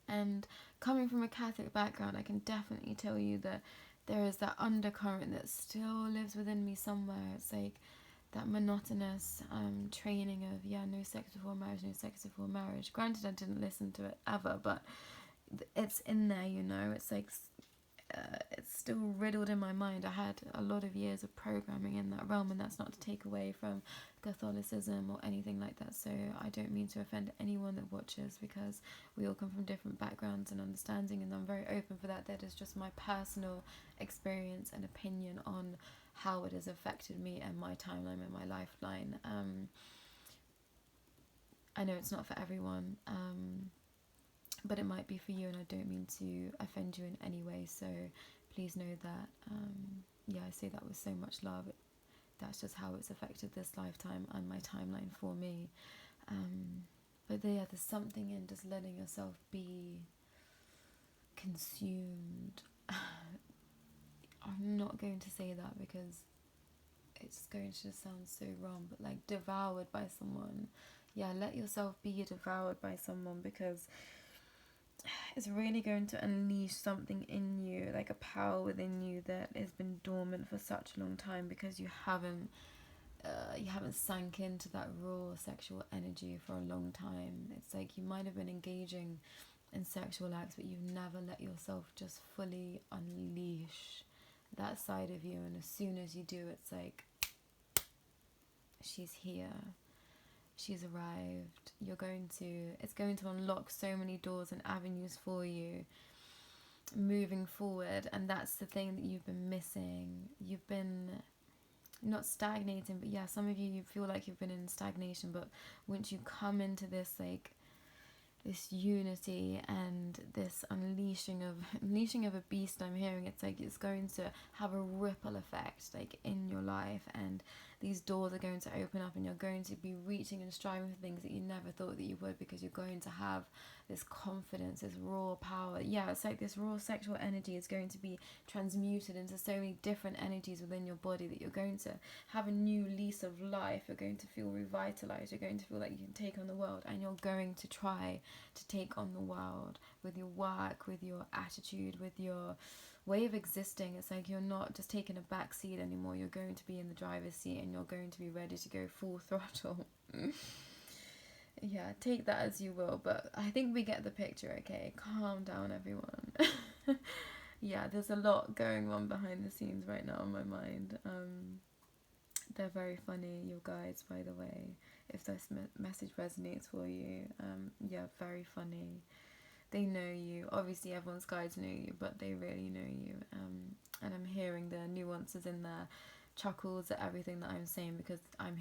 And coming from a Catholic background, I can definitely tell you that there is that undercurrent that still lives within me somewhere. It's like that monotonous training of, no sex before marriage, no sex before marriage. Granted, I didn't listen to it ever, but it's in there, you know. It's like it's still riddled in my mind. I had a lot of years of programming in that realm, and that's not to take away from Catholicism or anything like that. So I don't mean to offend anyone that watches, because we all come from different backgrounds and understanding, and I'm very open for that. That is just my personal experience and opinion on how it has affected me and my timeline and my lifeline. I know it's not for everyone, but it might be for you, and I don't mean to offend you in any way. So please know that, yeah, I say that with so much love. That's just how it's affected this lifetime and my timeline for me. But yeah, there's something in just letting yourself be consumed. I'm not going to say that because it's going to just sound so wrong, but like devoured by someone. Yeah, let yourself be devoured by someone, because it's really going to unleash something in you, like a power within you that has been dormant for such a long time, because you haven't sank into that raw sexual energy for a long time. It's like you might have been engaging in sexual acts, but you've never let yourself just fully unleash that side of you. And as soon as you do, it's like, she's here, she's arrived. It's going to unlock so many doors and avenues for you moving forward. And that's the thing that you've been missing. You've been not stagnating, but yeah, some of you feel like you've been in stagnation, but once you come into this, like, this unity and this unleashing of a beast, I'm hearing, it's like it's going to have a ripple effect, like, in your life, and these doors are going to open up, and you're going to be reaching and striving for things that you never thought that you would, because you're going to have this confidence, this raw power. Yeah, it's like this raw sexual energy is going to be transmuted into so many different energies within your body, that you're going to have a new lease of life. You're going to feel revitalized. You're going to feel like you can take on the world, and you're going to try to take on the world with your work, with your attitude, with your way of existing. It's like you're not just taking a back seat anymore. You're going to be in the driver's seat, and you're going to be ready to go full throttle. Yeah, take that as you will, but I think we get the picture, okay? Calm down, everyone. Yeah, there's a lot going on behind the scenes right now in my mind. They're very funny, your guides, by the way, if this message resonates for you. Yeah, very funny. They know you. Obviously, everyone's guides know you, but they really know you. And I'm hearing the nuances in their chuckles at everything that I'm saying, because I'm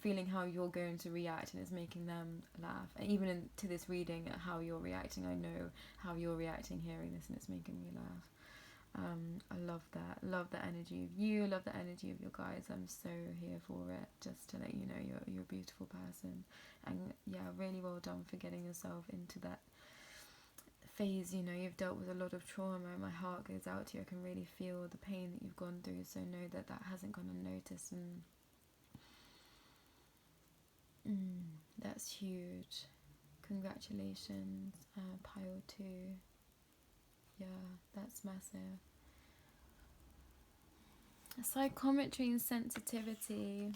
feeling how you're going to react, and it's making them laugh. And even to this reading, at how you're reacting, I know how you're reacting hearing this, and it's making me laugh. I love that. Love the energy of you. Love the energy of your guides. I'm so here for it. Just to let you know, you're a beautiful person, and yeah, really well done for getting yourself into that phase. You know, you've dealt with a lot of trauma, and my heart goes out to you. I can really feel the pain that you've gone through, so know that that hasn't gone unnoticed, and that's huge. Congratulations, pile 2. Yeah, that's massive. Psychometry and sensitivity.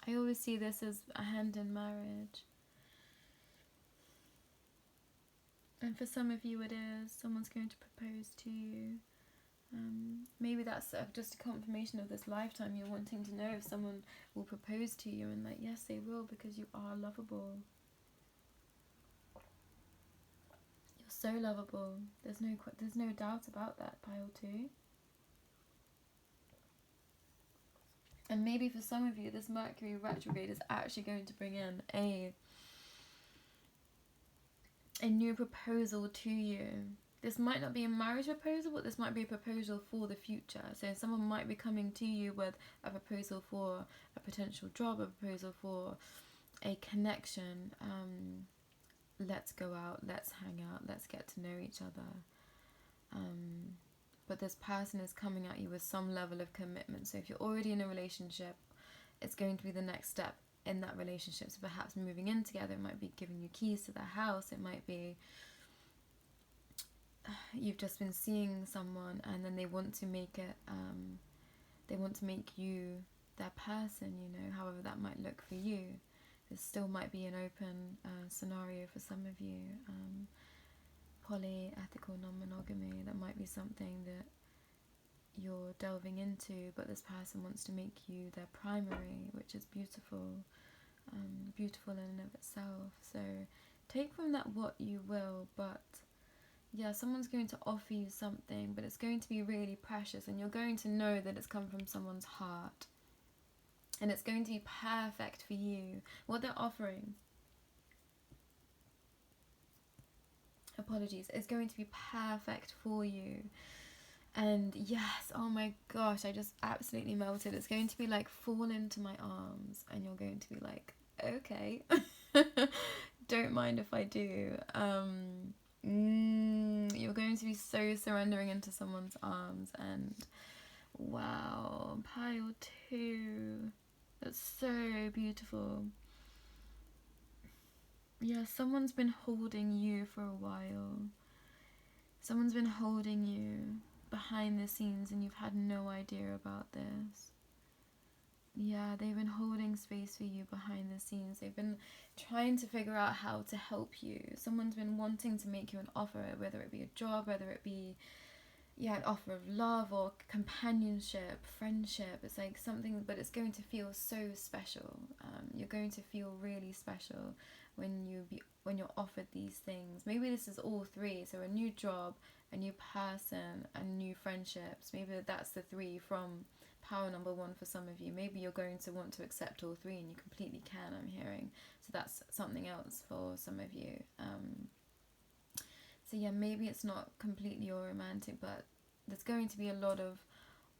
I always see this as a hand in marriage. And for some of you it is. Someone's going to propose to you. Maybe that's just a confirmation of this lifetime. You're wanting to know if someone will propose to you, and like, yes, they will, because you are lovable. You're so lovable. There's no doubt about that, pile 2. And maybe for some of you, this Mercury retrograde is actually going to bring in a new proposal to you. This might not be a marriage proposal, but this might be a proposal for the future. So someone might be coming to you with a proposal for a potential job, a proposal for a connection. Let's go out, let's hang out, let's get to know each other. But this person is coming at you with some level of commitment. So if you're already in a relationship, it's going to be the next step in that relationship. So perhaps moving in together, it might be giving you keys to their house, it might be you've just been seeing someone, and then they want to make it they want to make you their person, you know, however that might look for you. this still might be an open scenario for some of you. Poly-ethical non-monogamy, that might be something that you're delving into, but this person wants to make you their primary, which is beautiful, beautiful in and of itself. So take from that what you will, but yeah, someone's going to offer you something, but it's going to be really precious, and you're going to know that it's come from someone's heart, and it's going to be perfect for you. What they're offering, apologies, is going to be perfect for you. And yes, oh my gosh, I just absolutely melted. It's going to be like fall into my arms, and you're going to be like, okay, don't mind if I do. You're going to be so surrendering into someone's arms, and wow, pile 2, that's so beautiful. Yeah, someone's been holding you for a while. Someone's been holding you behind the scenes, and you've had no idea about this. Yeah, they've been holding space for you behind the scenes. They've been trying to figure out how to help you. Someone's been wanting to make you an offer, whether it be a job, whether it be an offer of love or companionship, friendship. It's like something, but it's going to feel so special. You're going to feel really special when you're offered these things. Maybe this is all 3, so a new job, a new person, and new friendships. Maybe that's the 3 from power number 1 for some of you. Maybe you're going to want to accept all 3, and you completely can, I'm hearing. So that's something else for some of you. So yeah, maybe it's not completely all romantic, but there's going to be a lot of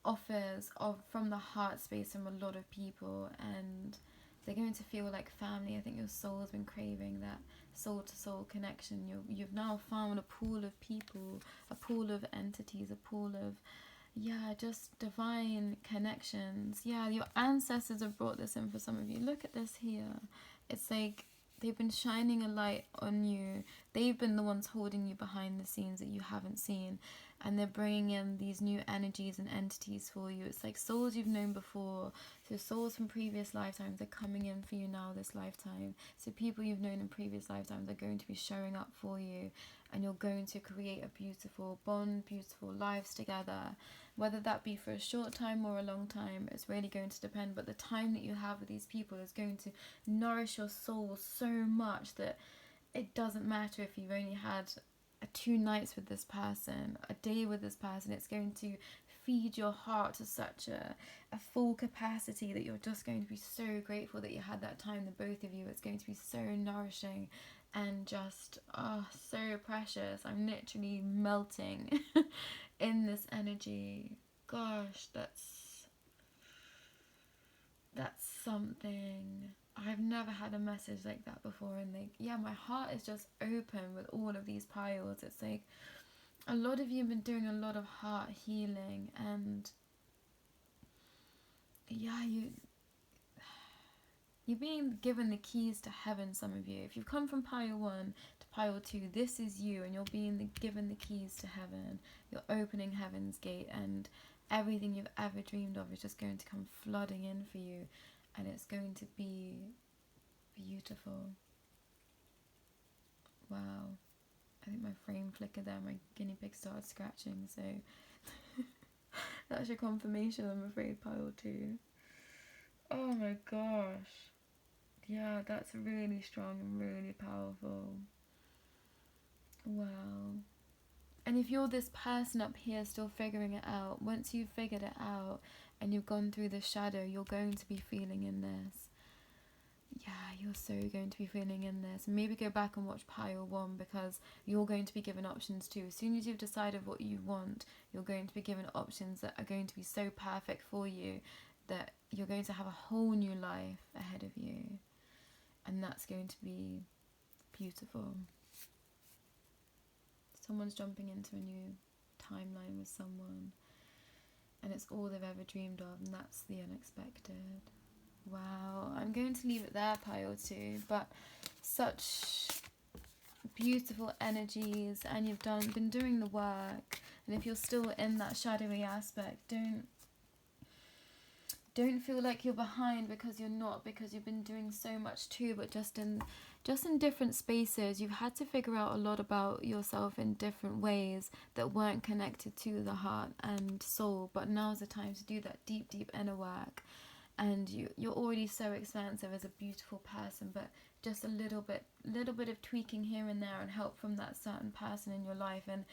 offers from the heart space from a lot of people, and they're going to feel like family. I think your soul's been craving that soul-to-soul connection. You've now found a pool of people, a pool of entities, a pool of, just divine connections. Yeah, your ancestors have brought this in for some of you. Look at this here. It's like they've been shining a light on you. They've been the ones holding you behind the scenes that you haven't seen, and they're bringing in these new energies and entities for you. It's like souls you've known before. So souls from previous lifetimes are coming in for you now this lifetime. So people you've known in previous lifetimes are going to be showing up for you, and you're going to create a beautiful bond, beautiful lives together. Whether that be for a short time or a long time, it's really going to depend. But the time that you have with these people is going to nourish your soul so much that it doesn't matter if you've only had 2 nights with this person, a day with this person. It's going to feed your heart to such a full capacity that you're just going to be so grateful that you had that time, the both of you. It's going to be so nourishing and just so precious. I'm literally melting in this energy. Gosh, that's something. I've never had a message like that before, and my heart is just open with all of these piles. It's like a lot of you have been doing a lot of heart healing, and you're being given the keys to heaven, some of you. If you've come from pile 1 to pile 2, this is you, and you're being given the keys to heaven. You're opening heaven's gate, and everything you've ever dreamed of is just going to come flooding in for you, and it's going to be beautiful. Wow. I think my frame flickered there. My guinea pig started scratching, so that's your confirmation, I'm afraid, pile 2. Oh my gosh. Yeah, that's really strong and really powerful. Wow. And if you're this person up here still figuring it out, once you've figured it out and you've gone through the shadow, you're going to be feeling in this. Yeah, you're so going to be feeling in this. And maybe go back and watch pile 1, because you're going to be given options too. As soon as you've decided what you want, you're going to be given options that are going to be so perfect for you that you're going to have a whole new life ahead of you. And that's going to be beautiful. Someone's jumping into a new timeline with someone, and it's all they've ever dreamed of, and that's the unexpected. Wow, I'm going to leave it there, pile 2, but such beautiful energies, and you've been doing the work. And if you're still in that shadowy aspect, Don't feel like you're behind, because you're not, because you've been doing so much too, but just in different spaces. You've had to figure out a lot about yourself in different ways that weren't connected to the heart and soul, but now's the time to do that deep inner work. And you're already so expansive as a beautiful person, but just a little bit of tweaking here and there and help from that certain person in your life, and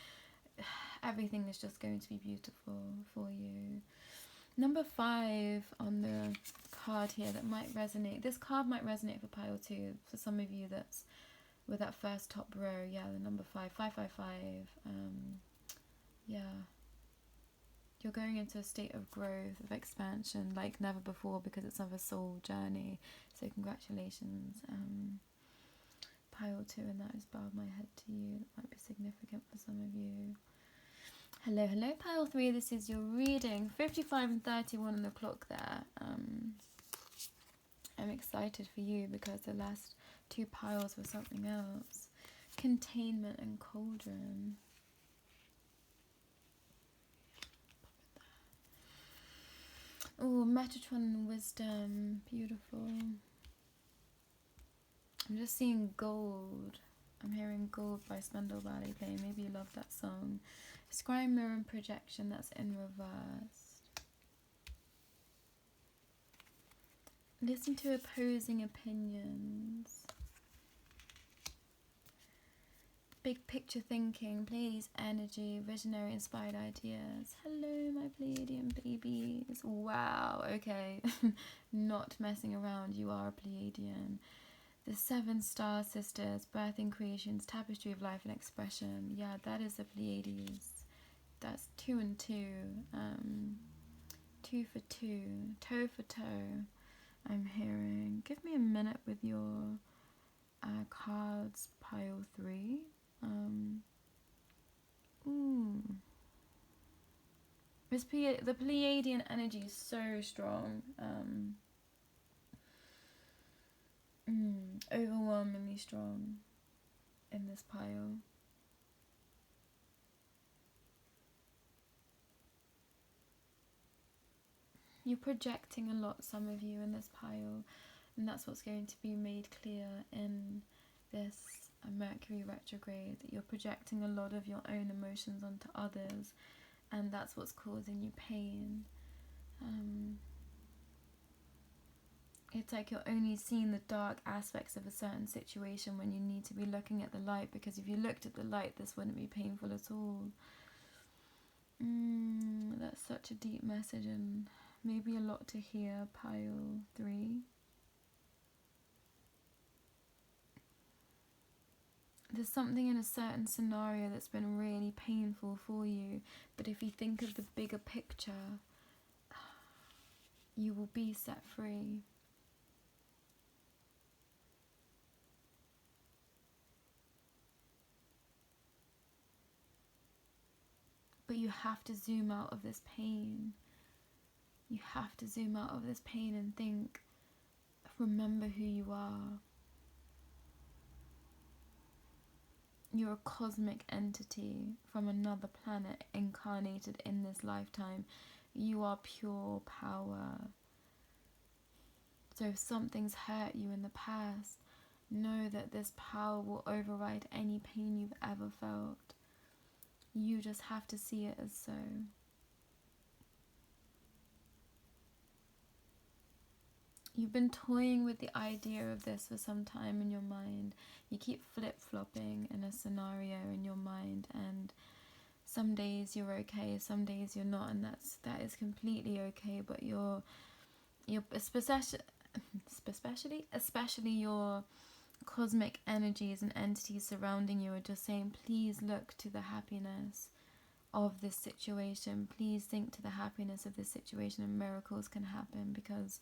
everything is just going to be beautiful for you. Number 5 on the card here that might resonate. This card might resonate for pile 2. For some of you that's with that first top row. Yeah, the number 555. Yeah. You're going into a state of growth, of expansion like never before, because it's of a soul journey. So congratulations. Pile 2, and that is bowed my head to you. That might be significant for some of you. Hello, pile 3, this is your reading. 55 and 31 on the clock there. I'm excited for you because the last 2 piles were something else. Containment and cauldron. Oh, Metatron and wisdom. Beautiful. I'm just seeing gold. I'm hearing Gold by Spandau Ballet playing. Maybe you love that song. Scry, mirror and projection, that's in reverse. Listen to opposing opinions. Big picture thinking, Pleiades energy, visionary inspired ideas. Hello my Pleiadian babies. Wow, okay. Not messing around, you are a Pleiadian. The 7 star sisters, birthing creations, tapestry of life and expression. Yeah, that is the Pleiades. That's 2 and 2. 2 for 2. Toe for toe. I'm hearing. Give me a minute with your cards, pile 3. The Pleiadian energy is so strong. Overwhelmingly strong in this pile. You're projecting a lot, some of you, in this pile, and that's what's going to be made clear in this Mercury retrograde, that you're projecting a lot of your own emotions onto others, and that's what's causing you pain. It's like you're only seeing the dark aspects of a certain situation when you need to be looking at the light, because if you looked at the light, this wouldn't be painful at all. That's such a deep message, and maybe a lot to hear, pile 3. There's something in a certain scenario that's been really painful for you, but if you think of the bigger picture, you will be set free. But you have to zoom out of this pain. You have to zoom out of this pain and think, remember who you are. You're a cosmic entity from another planet incarnated in this lifetime. You are pure power. So if something's hurt you in the past, know that this power will override any pain you've ever felt. You just have to see it as so. You've been toying with the idea of this for some time in your mind. You keep flip-flopping in a scenario in your mind, and some days you're okay, some days you're not, and that is completely okay. But you're especially your cosmic energies and entities surrounding you are just saying, please look to the happiness of this situation. Please think to the happiness of this situation, and miracles can happen, because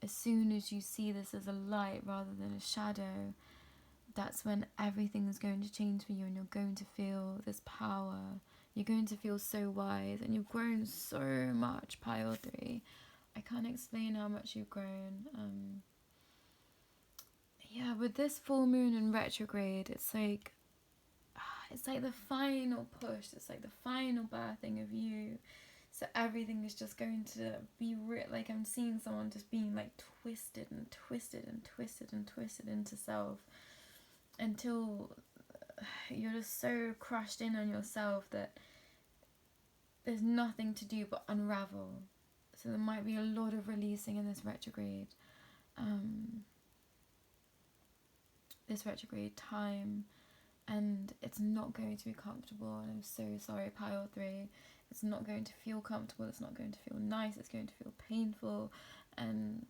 as soon as you see this as a light rather than a shadow, that's when everything is going to change for you, and you're going to feel this power. You're going to feel so wise, and you've grown so much, pile 3. I can't explain how much you've grown. Yeah, with this full moon in retrograde, it's like the final push. It's like the final birthing of you So everything is just going to be like, I'm seeing someone just being like twisted and twisted and twisted and twisted into self, until you're just so crushed in on yourself that there's nothing to do but unravel. So there might be a lot of releasing in this retrograde. This retrograde time, and it's not going to be comfortable, and I'm so sorry, pile 3. It's not going to feel comfortable, it's not going to feel nice, it's going to feel painful, and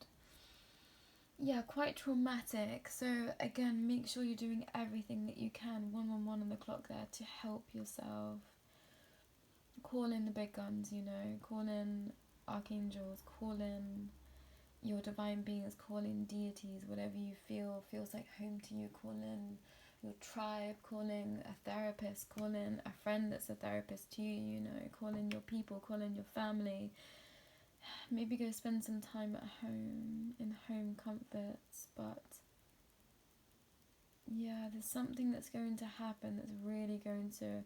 yeah, quite traumatic. So again, make sure you're doing everything that you can, 111 on the clock there, to help yourself. Call in the big guns, you know, call in archangels, call in your divine beings, call in deities, whatever you feel feels like home to you. Call in your tribe, call in a therapist, call in a friend that's a therapist to you, you know, call in your people, call in your family. Maybe go spend some time at home, in home comforts. But yeah, there's something that's going to happen that's really going to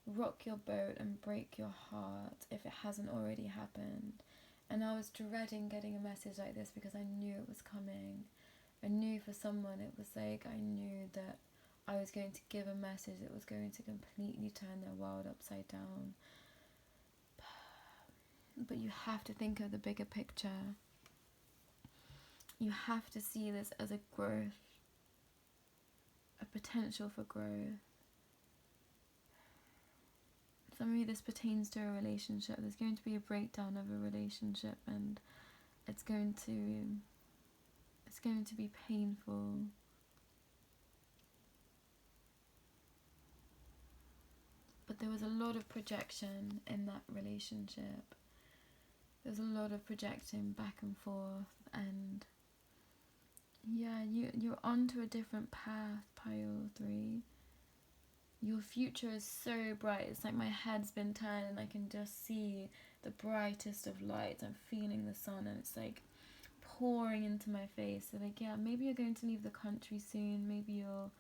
rock your boat and break your heart if it hasn't already happened. And I was dreading getting a message like this because I knew it was coming. I knew for someone it was like, I knew that I was going to give a message that was going to completely turn their world upside down. But you have to think of the bigger picture. You have to see this as a growth, a potential for growth. Some of you, this pertains to a relationship. There's going to be a breakdown of a relationship, and it's going to be painful. But there was a lot of projection in that relationship. There was a lot of projecting back and forth, and yeah, you're onto a different path, pile 3. Your future is so bright. It's like my head's been turned and I can just see the brightest of lights. I'm feeling the sun and it's like pouring into my face. So like, yeah, maybe you're going to leave the country soon. Maybe you're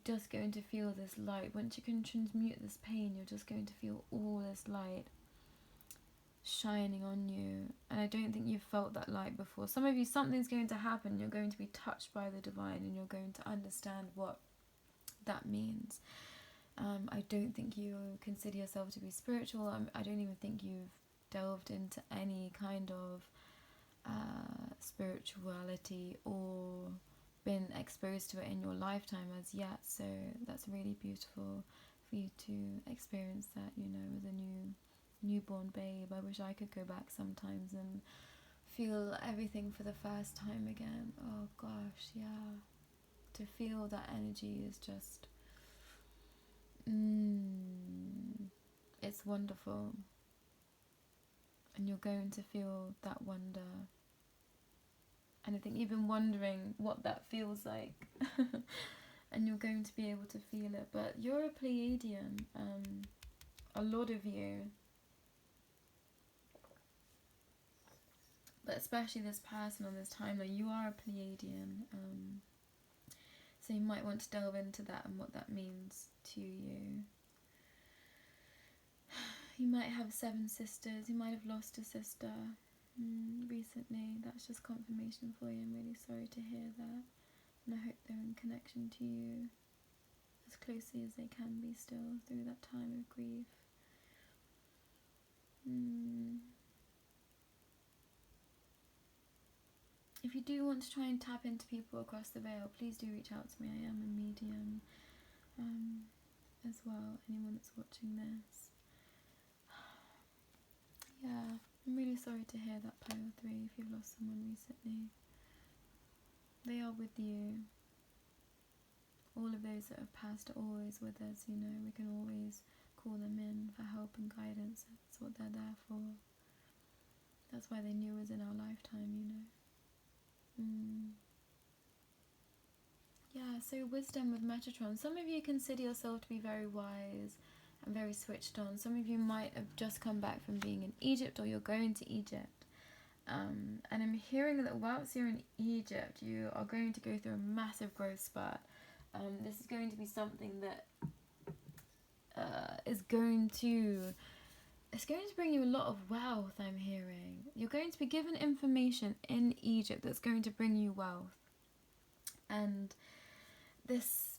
just going to feel this light. Once you can transmute this pain, you're just going to feel all this light shining on you. And I don't think you've felt that light before. Some of you, something's going to happen. You're going to be touched by the divine and you're going to understand what that means. I don't think you consider yourself to be spiritual. I don't even think you've delved into any kind of spirituality or been exposed to it in your lifetime as yet. So that's really beautiful for you to experience that, you know, as a newborn babe. I wish I could go back sometimes and feel everything for the first time again. Oh gosh, yeah. To feel that energy is just it's wonderful, and you're going to feel that wonder, and I think you've been wondering what that feels like and you're going to be able to feel it. But you're a Pleiadian, a lot of you, but especially this person on this timeline, you are a Pleiadian. So you might want to delve into that and what that means to you. You might have 7 sisters. You might have lost a sister recently. That's just confirmation for you. I'm really sorry to hear that. And I hope they're in connection to you as closely as they can be still through that time of grief. If you do want to try and tap into people across the veil, please do reach out to me. I am a medium as well, anyone that's watching this. Yeah, I'm really sorry to hear that, pile 3, if you've lost someone recently. They are with you. All of those that have passed are always with us, you know. We can always call them in for help and guidance. That's what they're there for. That's why they knew us in our lifetime, you know. Yeah, so wisdom with Metatron. Some of you consider yourself to be very wise and very switched on. Some of you might have just come back from being in Egypt, or you're going to Egypt. And I'm hearing that whilst you're in Egypt, you are going to go through a massive growth spurt. This is going to be something that is going to it's going to bring you a lot of wealth, I'm hearing. You're going to be given information in Egypt that's going to bring you wealth. And this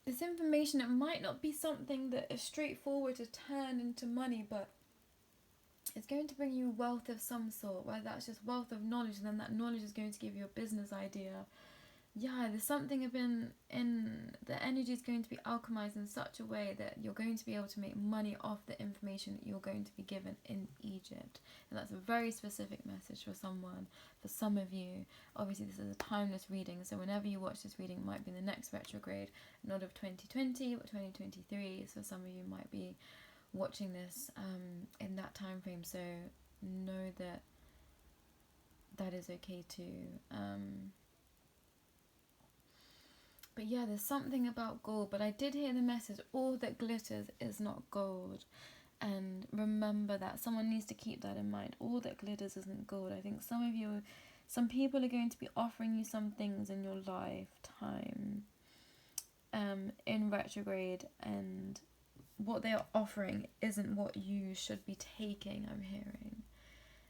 information, it might not be something that is straightforward to turn into money, but it's going to bring you wealth of some sort, whether that's just wealth of knowledge, and then that knowledge is going to give you a business idea. Yeah, there's something in the energy is going to be alchemized in such a way that you're going to be able to make money off the information that you're going to be given in Egypt. And that's a very specific message for someone, for some of you. Obviously, this is a timeless reading, so whenever you watch this reading, it might be the next retrograde, not of 2020 or 2023. So some of you might be watching this in that time frame. So know that that is okay too. But yeah, there's something about gold. But I did hear the message, all that glitters is not gold. And remember that. Someone needs to keep that in mind. All that glitters isn't gold. I think some people are going to be offering you some things in your lifetime in retrograde. And what they are offering isn't what you should be taking, I'm hearing.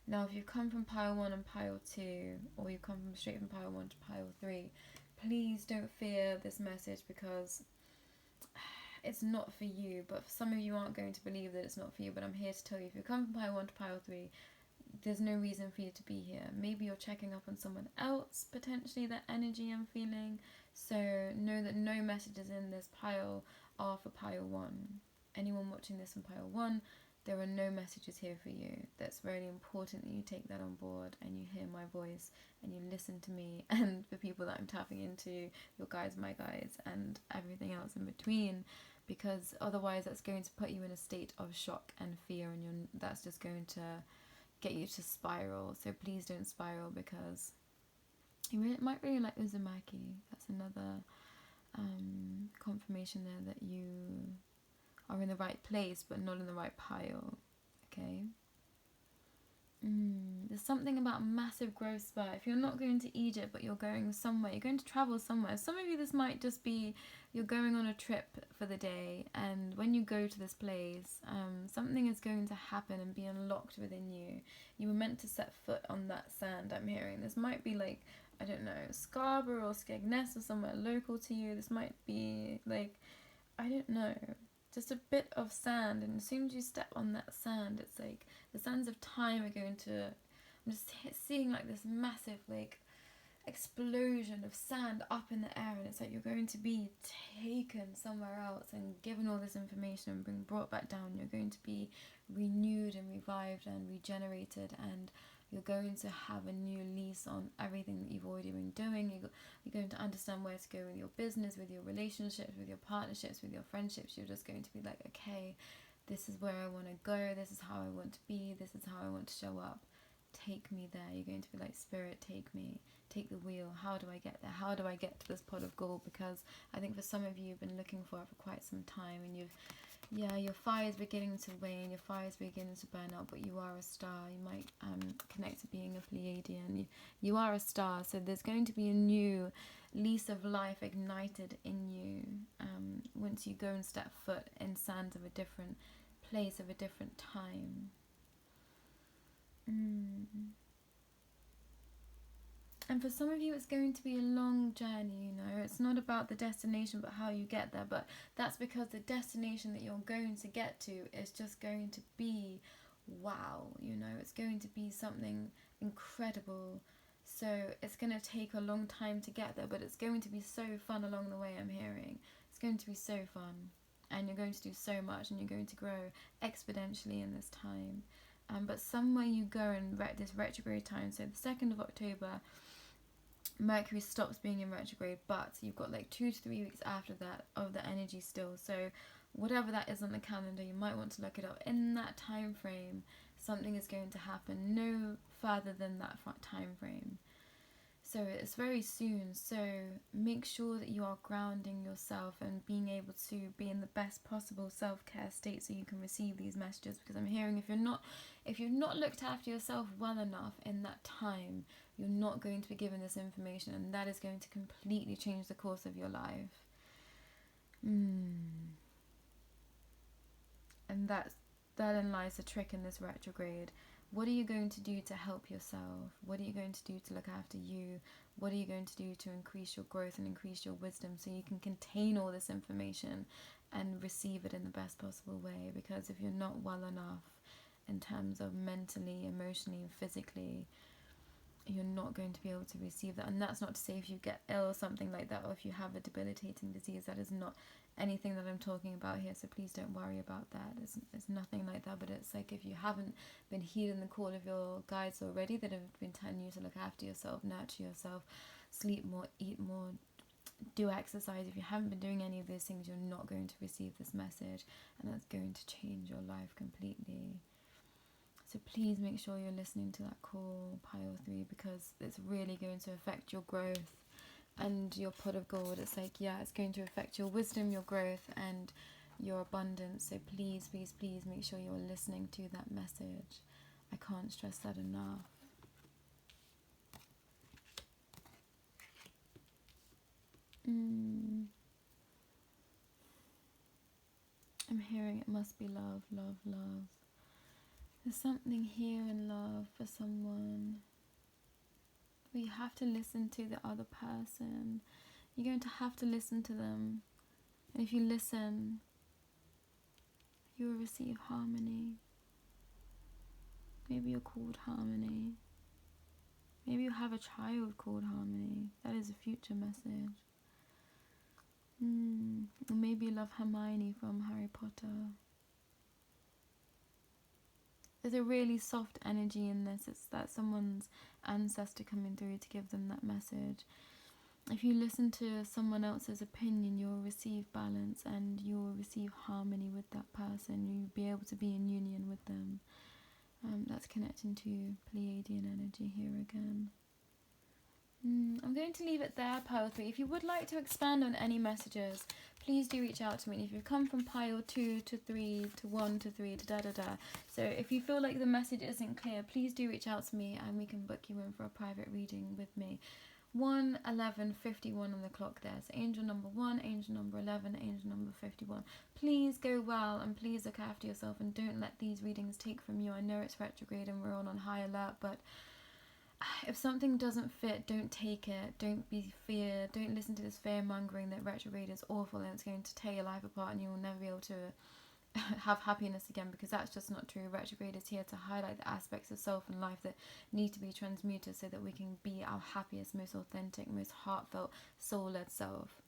Now, if you've come from pile 1 and pile 2, or you come straight from pile 1 to pile 3, please don't fear this message, because it's not for you. But some of you aren't going to believe that it's not for you, but I'm here to tell you, if you come from pile 1 to pile 3, there's no reason for you to be here. Maybe you're checking up on someone else, potentially, that energy I'm feeling. So know that no messages in this pile are for pile 1. Anyone watching this from pile 1, there are no messages here for you. That's really important that you take that on board and you hear my voice and you listen to me, and for people that I'm tapping into, your guides, my guides, and everything else in between, because otherwise that's going to put you in a state of shock and fear, and that's just going to get you to spiral. So please don't spiral, because you might really like Uzumaki. That's another confirmation there that you are in the right place but not in the right pile. Okay. There's something about massive growth spurt. If you're not going to Egypt but you're going somewhere, you're going to travel somewhere. Some of you, this might just be you're going on a trip for the day, and when you go to this place, something is going to happen and be unlocked within you. You were meant to set foot on that sand, I'm hearing. This might be like, I don't know, Scarborough or Skegness or somewhere local to you. This might be like, I don't know, just a bit of sand, and as soon as you step on that sand, it's like the sands of time are going to, I'm just seeing like this massive like explosion of sand up in the air, and it's like you're going to be taken somewhere else and given all this information and being brought back down. You're going to be renewed and revived and regenerated, and you're going to have a new lease on everything that you've already been doing. You're going to understand where to go with your business, with your relationships, with your partnerships, with your friendships. You're just going to be like, okay, this is where I want to go. This is how I want to be. This is how I want to show up. Take me there. You're going to be like, Spirit, take me. Take the wheel. How do I get there? How do I get to this pot of gold? Because I think for some of you, you've been looking for it for quite some time, and your fire is beginning to wane, your fire is beginning to burn out, but you are a star. You might connect to being a Pleiadian. You are a star, so there's going to be a new lease of life ignited in you once you go and step foot in sands of a different place, of a different time. And for some of you, it's going to be a long journey, you know. It's not about the destination, but how you get there. But that's because the destination that you're going to get to is just going to be wow, you know. It's going to be something incredible. So it's going to take a long time to get there, but it's going to be so fun along the way, I'm hearing. It's going to be so fun. And you're going to do so much, and you're going to grow exponentially in this time. But somewhere you go in this retrograde time, so the 2nd of October, Mercury stops being in retrograde, but you've got like 2 to 3 weeks after that of the energy still. So whatever that is on the calendar, you might want to look it up. In that time frame, something is going to happen, no further than that time frame. So it's very soon. So make sure that you are grounding yourself and being able to be in the best possible self-care state so you can receive these messages. Because I'm hearing if you've not looked after yourself well enough in that time, you're not going to be given this information, and that is going to completely change the course of your life. And therein lies the trick in this retrograde. What are you going to do to help yourself? What are you going to do to look after you? What are you going to do to increase your growth and increase your wisdom so you can contain all this information and receive it in the best possible way? Because if you're not well enough in terms of mentally, emotionally, and physically, you're not going to be able to receive that. And that's not to say if you get ill or something like that, or if you have a debilitating disease. That is not anything that I'm talking about here, so please don't worry about that. It's nothing like that. But it's like, if you haven't been heeding the call of your guides already that have been telling you to look after yourself, nurture yourself, sleep more, eat more, do exercise, if you haven't been doing any of those things, you're not going to receive this message, and that's going to change your life completely. So please make sure you're listening to that call, Pile 3, because it's really going to affect your growth and your pot of gold. It's like, yeah, it's going to affect your wisdom, your growth, and your abundance. So please, please, please make sure you're listening to that message. I can't stress that enough. I'm hearing it must be love, love, love. There's something here in love for someone. But you have to listen to the other person. You're going to have to listen to them. And if you listen, you will receive harmony. Maybe you're called Harmony. Maybe you have a child called Harmony. That is a future message. Or maybe you love Hermione from Harry Potter. There's a really soft energy in this. It's that someone's ancestor coming through to give them that message. If you listen to someone else's opinion, you'll receive balance and you'll receive harmony with that person. You'll be able to be in union with them. That's connecting to Pleiadian energy here again. I'm going to leave it there, Pile 3. If you would like to expand on any messages, please do reach out to me. And if you've come from Pile 2 to 3 to 1 to 3 to da-da-da. So if you feel like the message isn't clear, please do reach out to me and we can book you in for a private reading with me. 1:11:51 on the clock there. So angel number 1, angel number 11, angel number 51. Please go well and please look after yourself and don't let these readings take from you. I know it's retrograde and we're all on high alert, but if something doesn't fit, don't take it. Don't be feared. Don't listen to this fear mongering that retrograde is awful and it's going to tear your life apart and you will never be able to have happiness again, because that's just not true. Retrograde is here to highlight the aspects of self and life that need to be transmuted so that we can be our happiest, most authentic, most heartfelt, soul-led self.